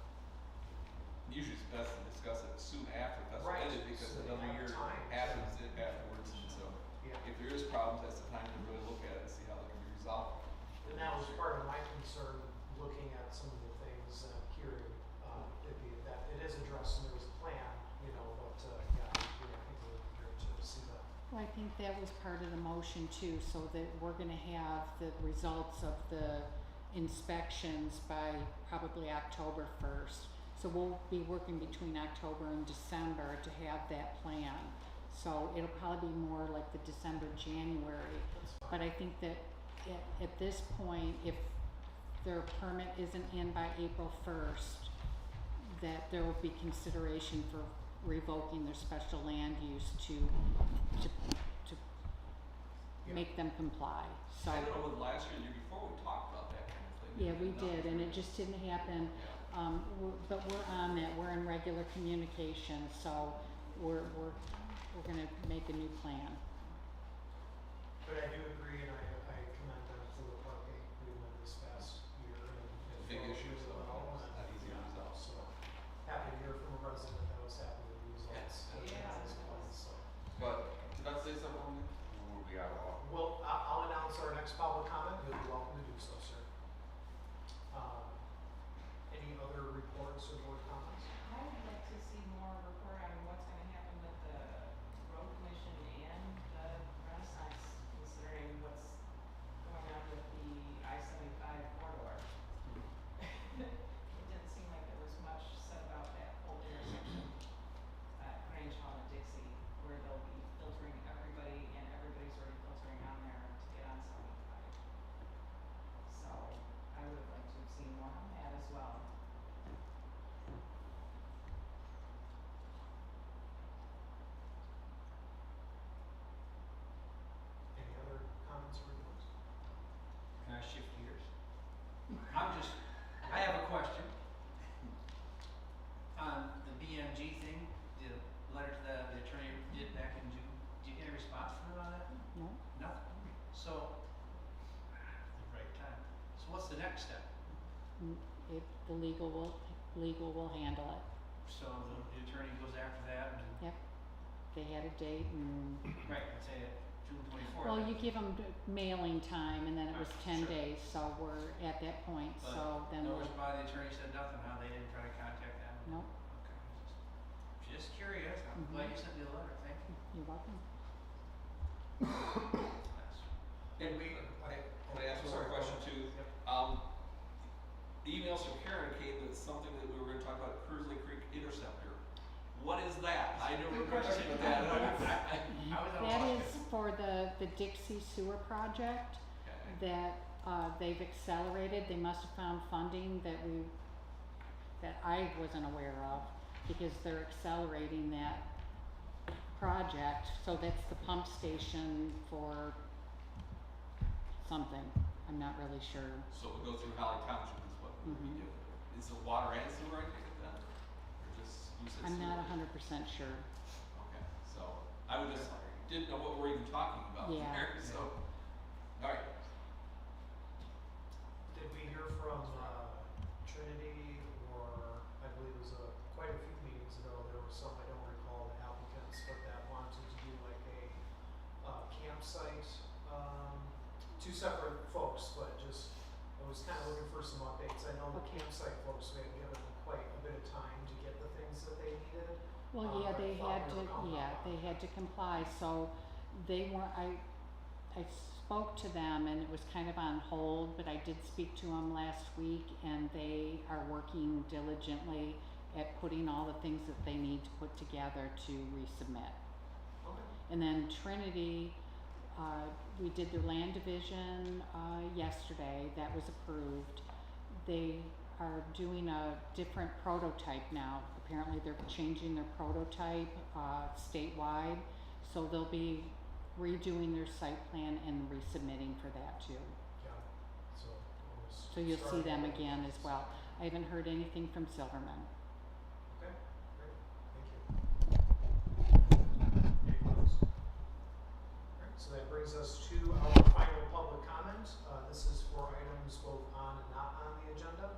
Usually it's best to discuss it soon after that's Right, ended, because so they another have year time. happens afterwards, and so Yeah. if there is problems, that's the time to really look at it and see how they can be resolved. And that was part of my concern, looking at some of the things and hearing, that it is addressed and there's a plan, you know, but, yeah, I agree. I think it would be great to see that. Well, I think that was part of the motion too, so that we're gonna have the results of the inspections by probably October 1st. So we'll be working between October and December to have that plan. So it'll probably be more like the December, January. That's fine. But I think that at this point, if their permit isn't in by April 1st, that there will be consideration for revoking their special land use to Yeah. make them comply, so. I don't know, when last year, the year before, we talked about that kind of thing. Yeah, we No. did, and it just didn't happen, Yeah. but we're on that, we're in regular communication, so we're gonna make a new plan. But I do agree, and I commend them for the parking agreement this past year. And Big followed issue, really so well, it's and, not easy to yeah, resolve. So happy to hear from a resident that was happy with the results. Yeah. As well, so. But, did I say something on this? Or we out of order? Well, I'll announce our next public comment, you'll be welcome to do so, sir. Any other reports or board comments? I would like to see more report on what's gonna happen with the road commission and the Renaissance, considering what's going on with the I-75 corridor. It didn't seem like there was much said about that whole intersection at Grange Hall and Dixie, where they'll be filtering everybody, and everybody's already filtering on there to get on 75. So I would have liked to have seen more on that as well. Any other comments or reports? Can I shift gears? I have a question. On the BMG thing, the letter to the attorney did back in June, did you get a response from her on that? No? Nothing. So, the right time. So what's the next step? The legal will handle it. So the attorney goes after that and, Yep, they had a date and, right, let's say June 24th. well, you give them mailing time and then it was 10 Sure. days, so we're at that point, But so then no we'll, response, the attorney said nothing, huh? They didn't try to contact them? no, Okay. Just curious. I'm glad you sent me the letter. Thank you. you're welcome. That's- And can I ask one more Sorry, question go too? ahead. The emails from Karen came that something that we were gonna talk about, Cursley Creek Interceptor. What is that? I never Good remember question. what that. I was on That Washington. is for the Dixie Sewer Project Okay. that, they've accelerated, they must have found funding that I wasn't aware of, because they're accelerating that project, so that's the pump station for something, I'm not really sure. So it would go through Holly Township is what would Mhm. be different. Is it water and sewer, I take it then? Or just, you said I'm not sewer? 100% sure. Okay, so I would just, didn't know what we're even talking about Yeah. there, so, alright. Did we hear from, Trinity, or I believe it was quite a few meetings ago, there were some, I don't recall the applicants, but that wanted to do like a, campsite, two separate folks, but just, I was kinda looking for some updates. I know the Okay. campsite folks, we had given them quite a bit of time to get the things that they needed. Well, I yeah, they thought had we to, were coming yeah, up on they it. had to comply, so they weren't, I spoke to them and it was kind of on hold, but I did speak to them last week and they are working diligently at putting all the things that they need to put together to resubmit. Okay. And then Trinity, we did their land division, yesterday, that was approved. They are doing a different prototype now, apparently they're changing their prototype, statewide, so they'll be redoing their site plan and resubmitting for that too. Yeah, so. we'll So you'll see start them with- again as well. I haven't heard anything from Silverman. Okay. brings us to our final public comment. This is for items both on and not on the agenda.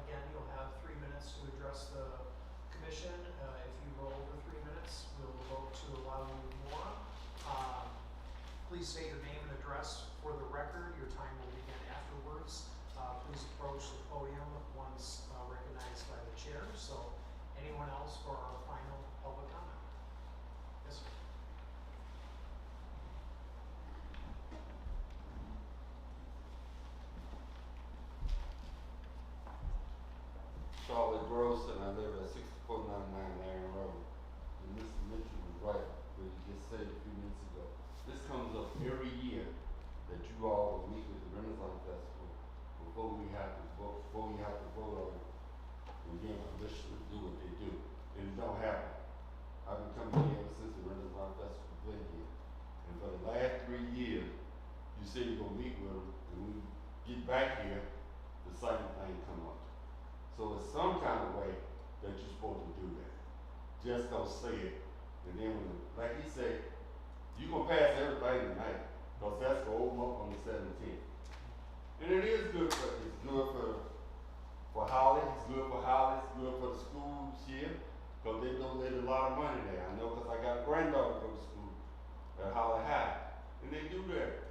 Again, you'll have 3 minutes to address the commission. If you go over 3 minutes, we'll vote to allow you more. Please state your name and address for the record. Your time will begin afterwards. Please approach the podium once recognized by the chair. So, anyone else for our final public comment? Yes, sir. Charlotte Gross, and I live at 6499 Larian Road. And Mr. Mitchell was right, what he just said a few minutes ago. This comes up every year that you all will meet with the Renaissance Festival before we have to vote on it and give permission to do what they do. And it don't happen. I've been coming here ever since the Renaissance Festival been here. And for the last 3 years, you say you're gonna meet with them, and when we get back here, the same thing come up. So it's some kind of way that you're supposed to do that. Just don't say it, and then when, like he said, you gonna pass everything tonight, cause that's gonna open up on the 17th. And it is good for, it's good for Holly, it's good for Holly, it's good for the schools here, cause they know there's a lot of money there. I know cause I got a granddaughter go to school at Holly High, and they do that.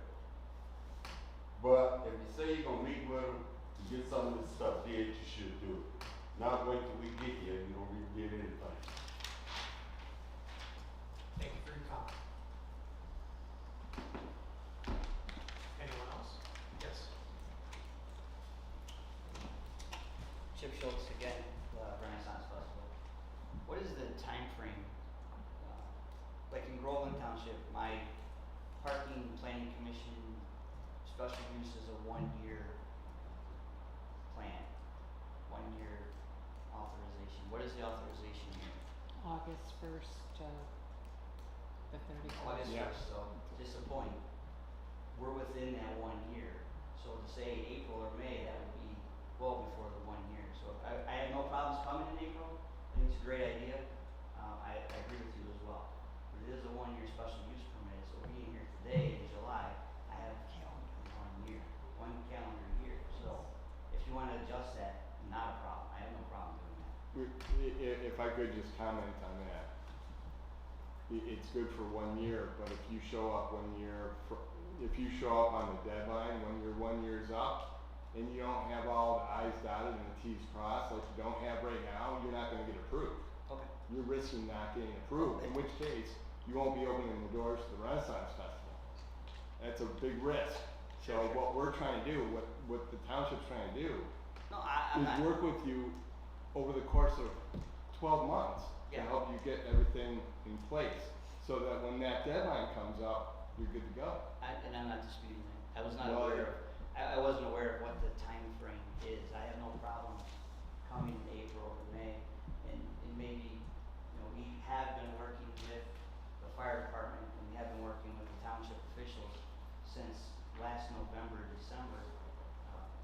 But if you say you're gonna meet with them, to get some of this stuff did, you should do it. Not wait till we get here and you don't even get anything. Thank you for your comment. Anyone else? Yes. Chip Schultz again, the Renaissance Festival. What is the time frame? Like in Groveland Township, my parking planning commission special use is a 1-year plan, 1-year authorization. What is the authorization here? August 1st to the 31st. August Yeah. 1st, so just a point. We're within that 1 year. So to say April or May, that would be well before the 1 year. So I have no problems coming in April. I think it's a great idea. I agree with you as well. But it is a 1-year special use permit, so being here today in July, I have a calendar 1 calendar year. So if you want to adjust that, not a problem. I have no problem doing that. If I could just comment on that. It's good for 1 year, but if you show up if you show up on the deadline when your 1 year's up, and you don't have all the I's dotted and the T's crossed, like you don't have right now, you're not gonna get approved. Okay. You're risking not getting approved, in which case, you won't be opening the doors to the Renaissance Festival. That's a big risk. So Sure. what we're trying to do, what the township's trying to do, No, I'm is not. work with you over the course of 12 months to Yeah. help you get everything in place, so that when that deadline comes up, you're good to go. And I'm not disputing that. I was not Well, aware of, I wasn't aware of what the time frame is. I have no problem coming in April or May. And maybe, we have been working with the fire department and we have been working with the township officials since last November, December,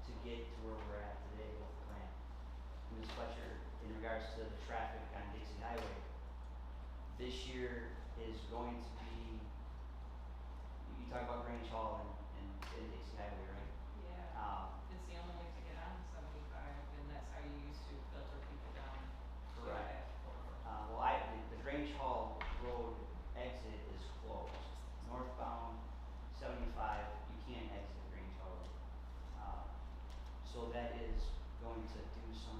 to get to where we're at today with the plan. Ms. Fletcher, in regards to the traffic on Dixie Highway, this year is going to be, you talk about Grange Hall and Dixie Highway, right? Yeah, it's the only way to get on 75, and that's how you used to filter people down. to Correct. that corridor. Well, the Grange Hall Road exit is closed. Northbound 75, you can't exit Grange Hall Road. So that is going to do some,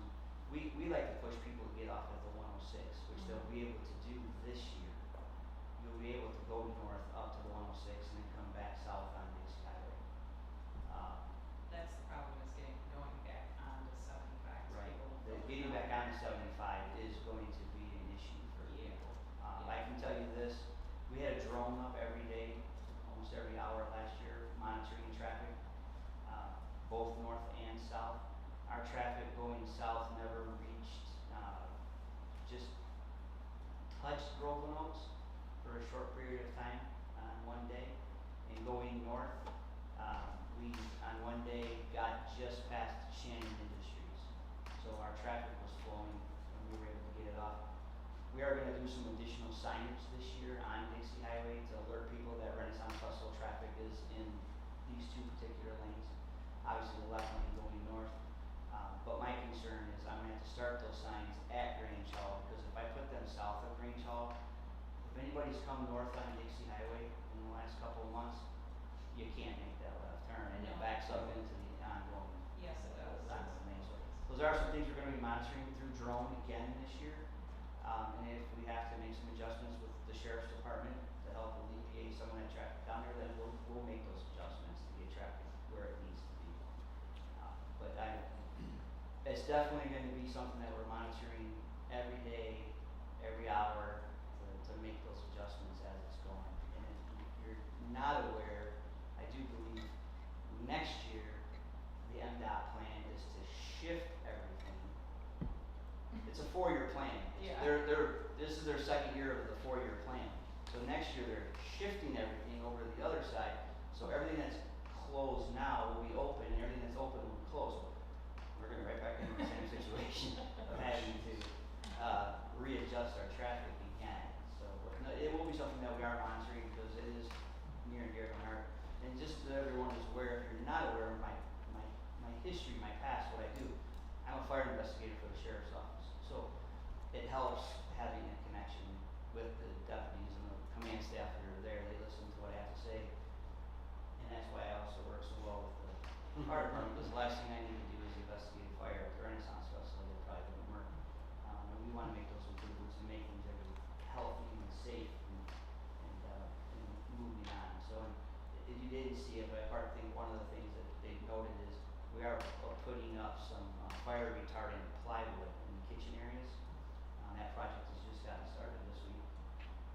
we like to push people to get off at the 106, which they'll be able to do this year. You'll be able to go north up to the 106 and then come back south on Dixie Highway. That's the problem, is going back onto 75. Right. People don't Getting know. back on 75 is going to be an issue for Yeah. people. I can tell you this, we had a drone up every day, almost every hour last year, monitoring traffic, both north and south. Our traffic going south never reached, just touched Groveland Oaks for a short period of time on one day. And going north, we on one day got just past Shannon Industries. So our traffic was flowing and we were able to get it off. We are gonna do some additional signage this year on Dixie Highway to alert people that Renaissance Festival traffic is in these two particular lanes. Obviously, the left lane going north. But my concern is I'm gonna have to start those signs at Grange Hall, because if I put them south of Grange Hall, if anybody's come north on Dixie Highway in the last couple of months, you can't make that left turn, and it No. backs up into the ongoing Yes, it does. ongoing lane. So those are some things we're gonna be monitoring through drone again this year. And if we have to make some adjustments with the sheriff's department to help alleviate some of that traffic down there, then we'll make those adjustments to get traffic where it needs to be. But it's definitely gonna be something that we're monitoring every day, every hour, to make those adjustments as it's going. And if you're not aware, I do believe next year, the MDOT plan is to shift everything. It's a 4-year plan. Yeah. This is their second year of the 4-year plan. So next year, they're shifting everything over to the other side. So everything that's closed now will be open, and everything that's open will be closed. We're gonna right back into the same situation of having to readjust our traffic again. So no, it will be something that we are monitoring, because it is near and dear to my heart. And just so everyone is aware, if you're not aware of my history, my past, what I do, I'm a fire investigator for the sheriff's office. So it helps having a connection with the deputies and the command staff that are there. They listen to what I have to say. And that's why I also work so well with the fire department, because the last thing I need to do is investigate a fire at the Renaissance Festival. It probably wouldn't work. And we wanna make those improvements and make things very healthy and safe and moving on. So, if you didn't see it, but I think one of the things that they noted is we are putting up some fire retardant plywood in the kitchen areas. That project has just gotten started this week.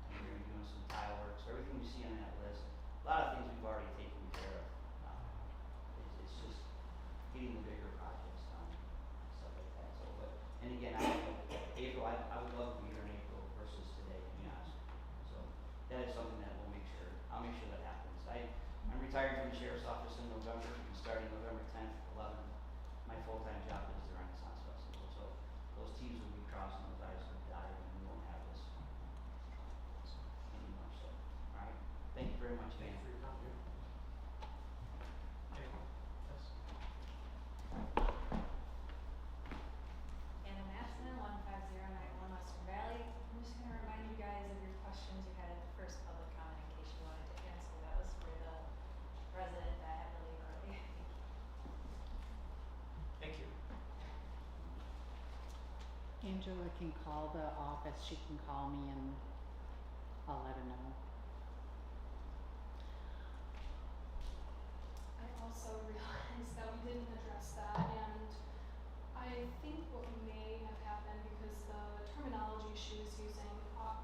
And we're gonna be doing some tile work, so everything you see on that list, a lot of things we've already taken care of. It's just getting the bigger projects done, stuff like that. So, but, and again, April, I would love to be here in April versus today, to be honest. So, that is something that I'll make sure that happens. I'm retiring from the sheriff's office in November, and starting November 10th, 11th, my full-time job is the Renaissance Festival. So, those T's will be crossed and those I's will be dotted, and we won't have this anymore. So, alright, thank you very much, Dan. Thank you for your comment. Anyone? Yes. Anna Matson, 15091 Western Valley. I'm just gonna remind you guys of your questions you had at the first public comment in case you wanted to answer those for the resident that had to leave early. Thank you. Angela can call the office, she can call me and I'll let her know. I also realized that we didn't address that, and I think what may have happened, because the terminology she was using,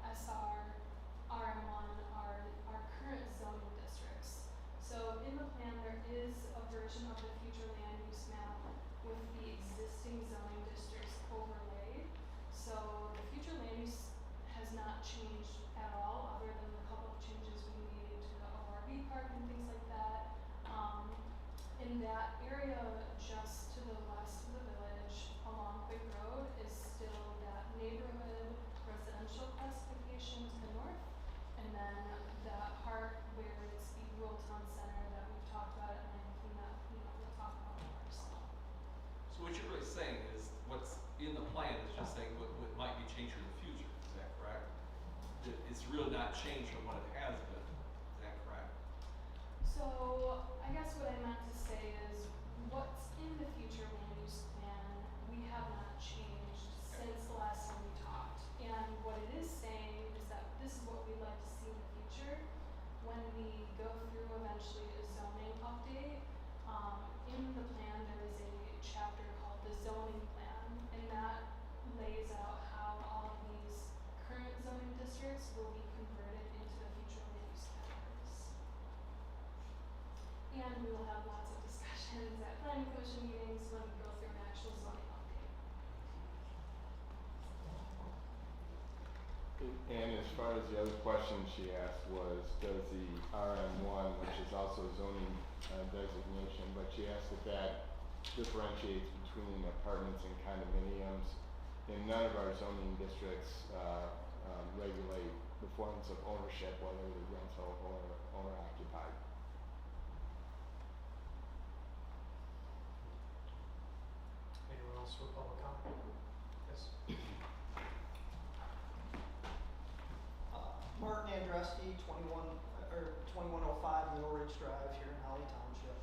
SR, RM1, are our current zoning districts. So in the plan, there is a version of the future land use map with the existing zoning districts overlaid. So the future land use has not changed at all, other than the couple of changes we made to the ORV park and things like that. In that area just to the west of the village along Quick Road is still that neighborhood residential classification to the north. And then that part where it's the rural town center that we've talked about at length, and that, we'll talk about more, so. So what you're really saying is what's in the plan is just saying what might be changed in the future, is that correct? It's really not changed from what it has been, is that correct? So, I guess what I meant to say is, what's in the future land use plan, we have not changed since the last time we talked. And what it is saying is that this is what we'd like to see in the future. When we go through eventually a zoning update, in the plan there is a chapter called the zoning plan, and that lays out how all of these current zoning districts will be converted into the future land use categories. And we will have lots of discussions at planning commission meetings when we go through an actual zoning update. And as far as the other question she asked was, does the RM1, which is also zoning designation, but she asked if that differentiates between apartments and condominiums. In none of our zoning districts regulate the forms of ownership, whether it is rental or owner occupied. Anyone else for public comment? Yes. Martin Andreski, 2105 Middle Ridge Drive here in Holly Township.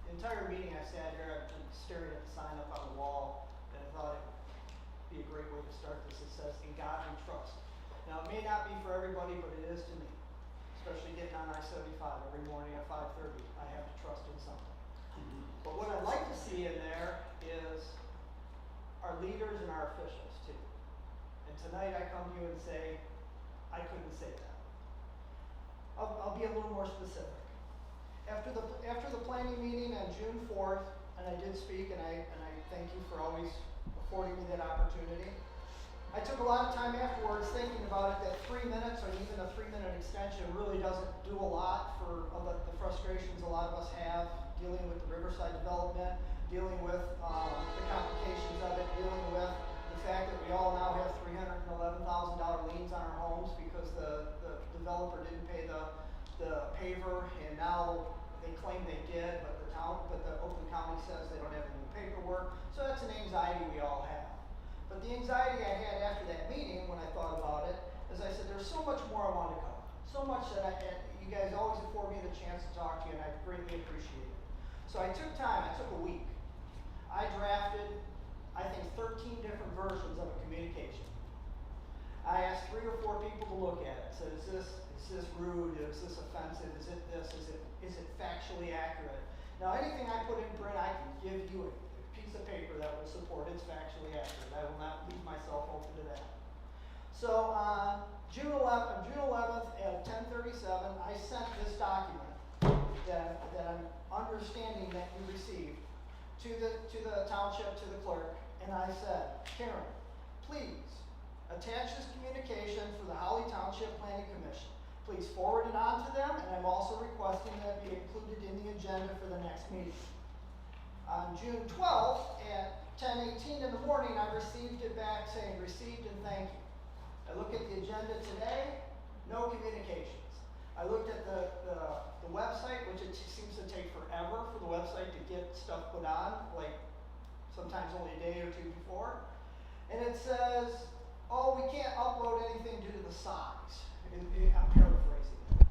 The entire meeting I sat here, I've been staring at the sign up on the wall, and I thought it'd be a great way to start this. It says, "In God we trust." Now, it may not be for everybody, but it is to me. Especially getting on I-75 every morning at 5:30, I have to trust in something. But what I'd like to see in there is our leaders and our officials too. And tonight I come to you and say, I couldn't say that. I'll be a little more specific. After the planning meeting on June 4th, and I did speak, and I thank you for always affording me that opportunity. I took a lot of time afterwards thinking about it, that 3 minutes or even a 3-minute extension really doesn't do a lot for the frustrations a lot of us have dealing with the Riverside development, dealing with the complications of it, dealing with the fact that we all now have $311,000 liens on our homes because the developer didn't pay the paver, and now they claim they did, but the Oakland County says they don't have any paperwork. So that's an anxiety we all have. But the anxiety I had after that meeting, when I thought about it, is I said, there's so much more I want to cover. So much that you guys always afford me the chance to talk to you, and I greatly appreciate it. So I took time, I took a week. I drafted, I think, 13 different versions of a communication. I asked 3 or 4 people to look at it. Said, is this rude? Is this offensive? Is it this? Is it factually accurate? Now, anything I put in print, I can give you a piece of paper that will support it's factually accurate. I will not leave myself open to that. So on June 11th at 10:37, I sent this document that I'm understanding that you received to the township, to the clerk, and I said, Karen, please attach this communication for the Holly Township Planning Commission. Please forward it on to them, and I'm also requesting that it be included in the agenda for the next meeting. On June 12th at 10:18 in the morning, I received it back saying, received and thank you. I look at the agenda today, no communications. I looked at the website, which it seems to take forever for the website to get stuff put on, like sometimes only a day or two before. And it says, oh, we can't upload anything due to the size. I'm paraphrasing it.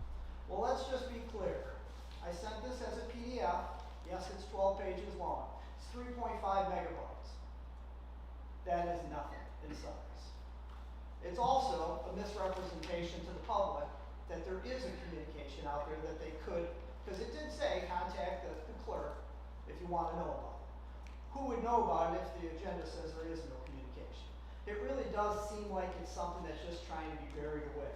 Well, let's just be clear. I sent this as a PDF. Yes, it's 12 pages long. It's 3.5 megabytes. That is nothing in size. It's also a misrepresentation to the public that there is a communication out there that they could, because it did say contact the clerk if you want to know about it. Who would know about it if the agenda says there is no communication? It really does seem like it's something that's just trying to be buried away.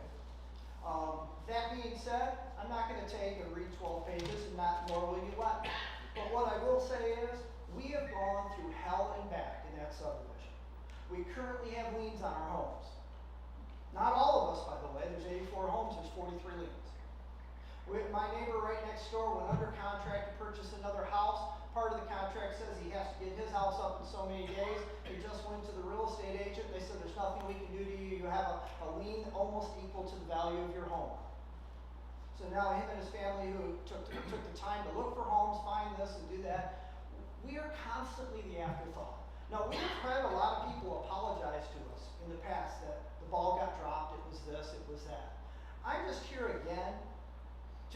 That being said, I'm not going to take and read 12 pages, and nor will you let me. But what I will say is, we have gone through hell and back in that subdivision. We currently have liens on our homes. Not all of us, by the way. There's 84 homes, there's 43 liens. My neighbor right next door went under contract to purchase another house. Part of the contract says he has to get his house up in so many days. He just went to the real estate agent. They said, there's nothing we can do to you. You have a lien almost equal to the value of your home. So now him and his family, who took the time to look for homes, find this and do that, we are constantly the afterthought. Now, we've had a lot of people apologize to us in the past that the ball got dropped, it was this, it was that. I'm just here again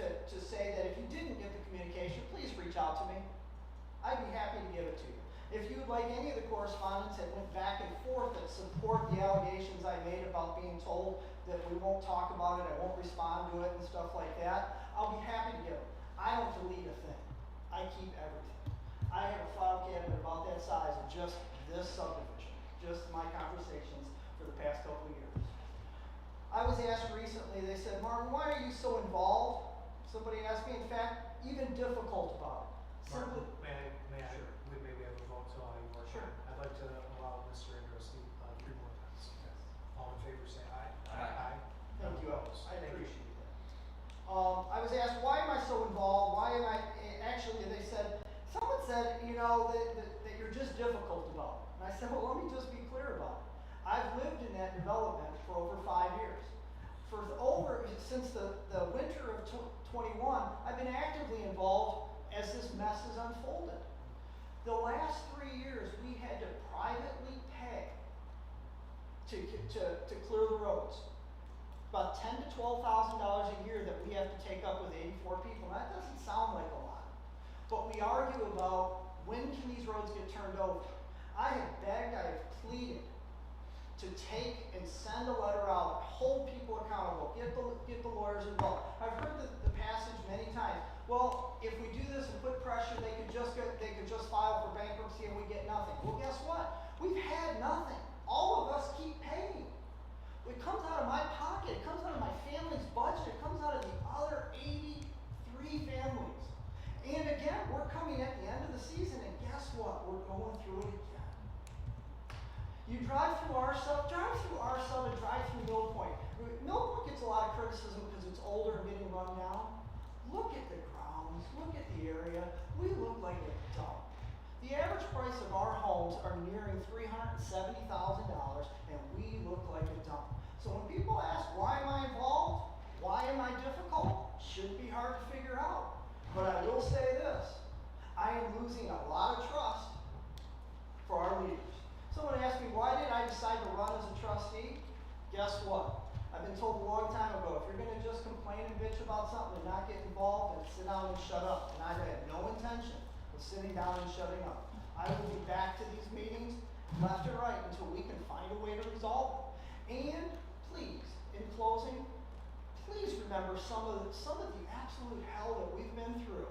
to say that if you didn't get the communication, please reach out to me. I'd be happy to give it to you. If you'd like any of the correspondence that went back and forth that support the allegations I made about being told that we won't talk about it, I won't respond to it and stuff like that, I'll be happy to give it. I don't delete a thing. I keep everything. I have a file cabinet about that size of just this subdivision, just my conversations for the past couple of years. I was asked recently, they said, Martin, why are you so involved? Somebody asked me, in fact, even difficult about it. Martin, may I, sure. We maybe have a vote to allow you more time. Sure. I'd like to allow Mr. Andrews 3 more times. Okay. All in favor say aye. Aye. None Thank you, opposed. I Thank you. appreciate that. I was asked, why am I so involved? Why am I, actually they said, someone said, you know, that you're just difficult about it. And I said, well, let me just be clear about it. I've lived in that development for over 5 years. Since the winter of 21, I've been actively involved as this mess has unfolded. The last 3 years, we had to privately pay to clear the roads. About $10,000 to $12,000 a year that we have to take up with 84 people. That doesn't sound like a lot, but we argue about when can these roads get turned over. I have begged, I have pleaded to take and send a letter out, hold people accountable, get the lawyers involved. I've heard the passage many times. Well, if we do this and put pressure, they could just file for bankruptcy and we get nothing. Well, guess what? We've had nothing. All of us keep paying. It comes out of my pocket. It comes out of my family's budget. It comes out of the other 83 families. And again, we're coming at the end of the season, and guess what? We're going through it again. You drive through our sub and drive through Mill Point. Mill Point gets a lot of criticism because it's older and getting run down. Look at the grounds, look at the area. We look like a dump. The average price of our homes are nearing $370,000 and we look like a dump. So when people ask, why am I involved? Why am I difficult? Shouldn't be hard to figure out. But I will say this, I am losing a lot of trust for our leaders. Someone asked me, why did I decide to run as a trustee? Guess what? I've been told a long time ago, if you're gonna just complain and bitch about something and not get involved, then sit down and shut up. And I've had no intention of sitting down and shutting up. I will be back to these meetings, left and right, until we can find a way to resolve it. And please, in closing, please remember some of the absolute hell that we've been through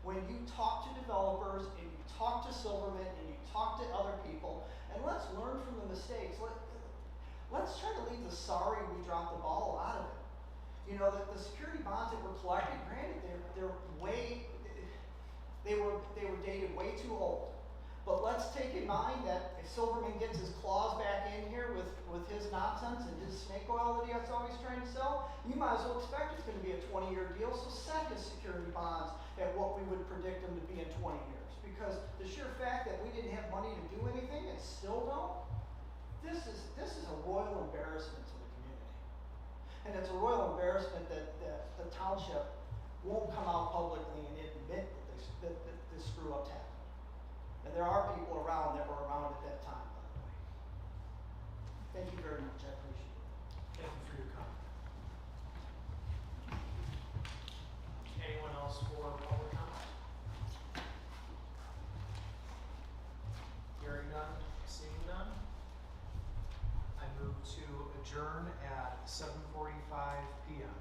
when you talk to developers and you talk to Silverman and you talk to other people, and let's learn from the mistakes. Let's try to leave the sorry we dropped the ball out of it. You know, the security bonds that were collected, granted, they were dated way too old. But let's take in mind that if Silverman gets his claws back in here with his nonsense and his snake oil that he's always trying to sell, you might as well expect it's going to be a 20-year deal. So set his security bonds at what we would predict them to be in 20 years. Because the sheer fact that we didn't have money to do anything and still don't, this is a royal embarrassment to the community. And it's a royal embarrassment that the township won't come out publicly and admit that this screw up's happened. And there are people around that were around at that time, by the way. Thank you very much. I appreciate it. Thank you for your comment. Anyone else for public comment? Hearing none, seeing none. I move to adjourn at 7:45 p.m.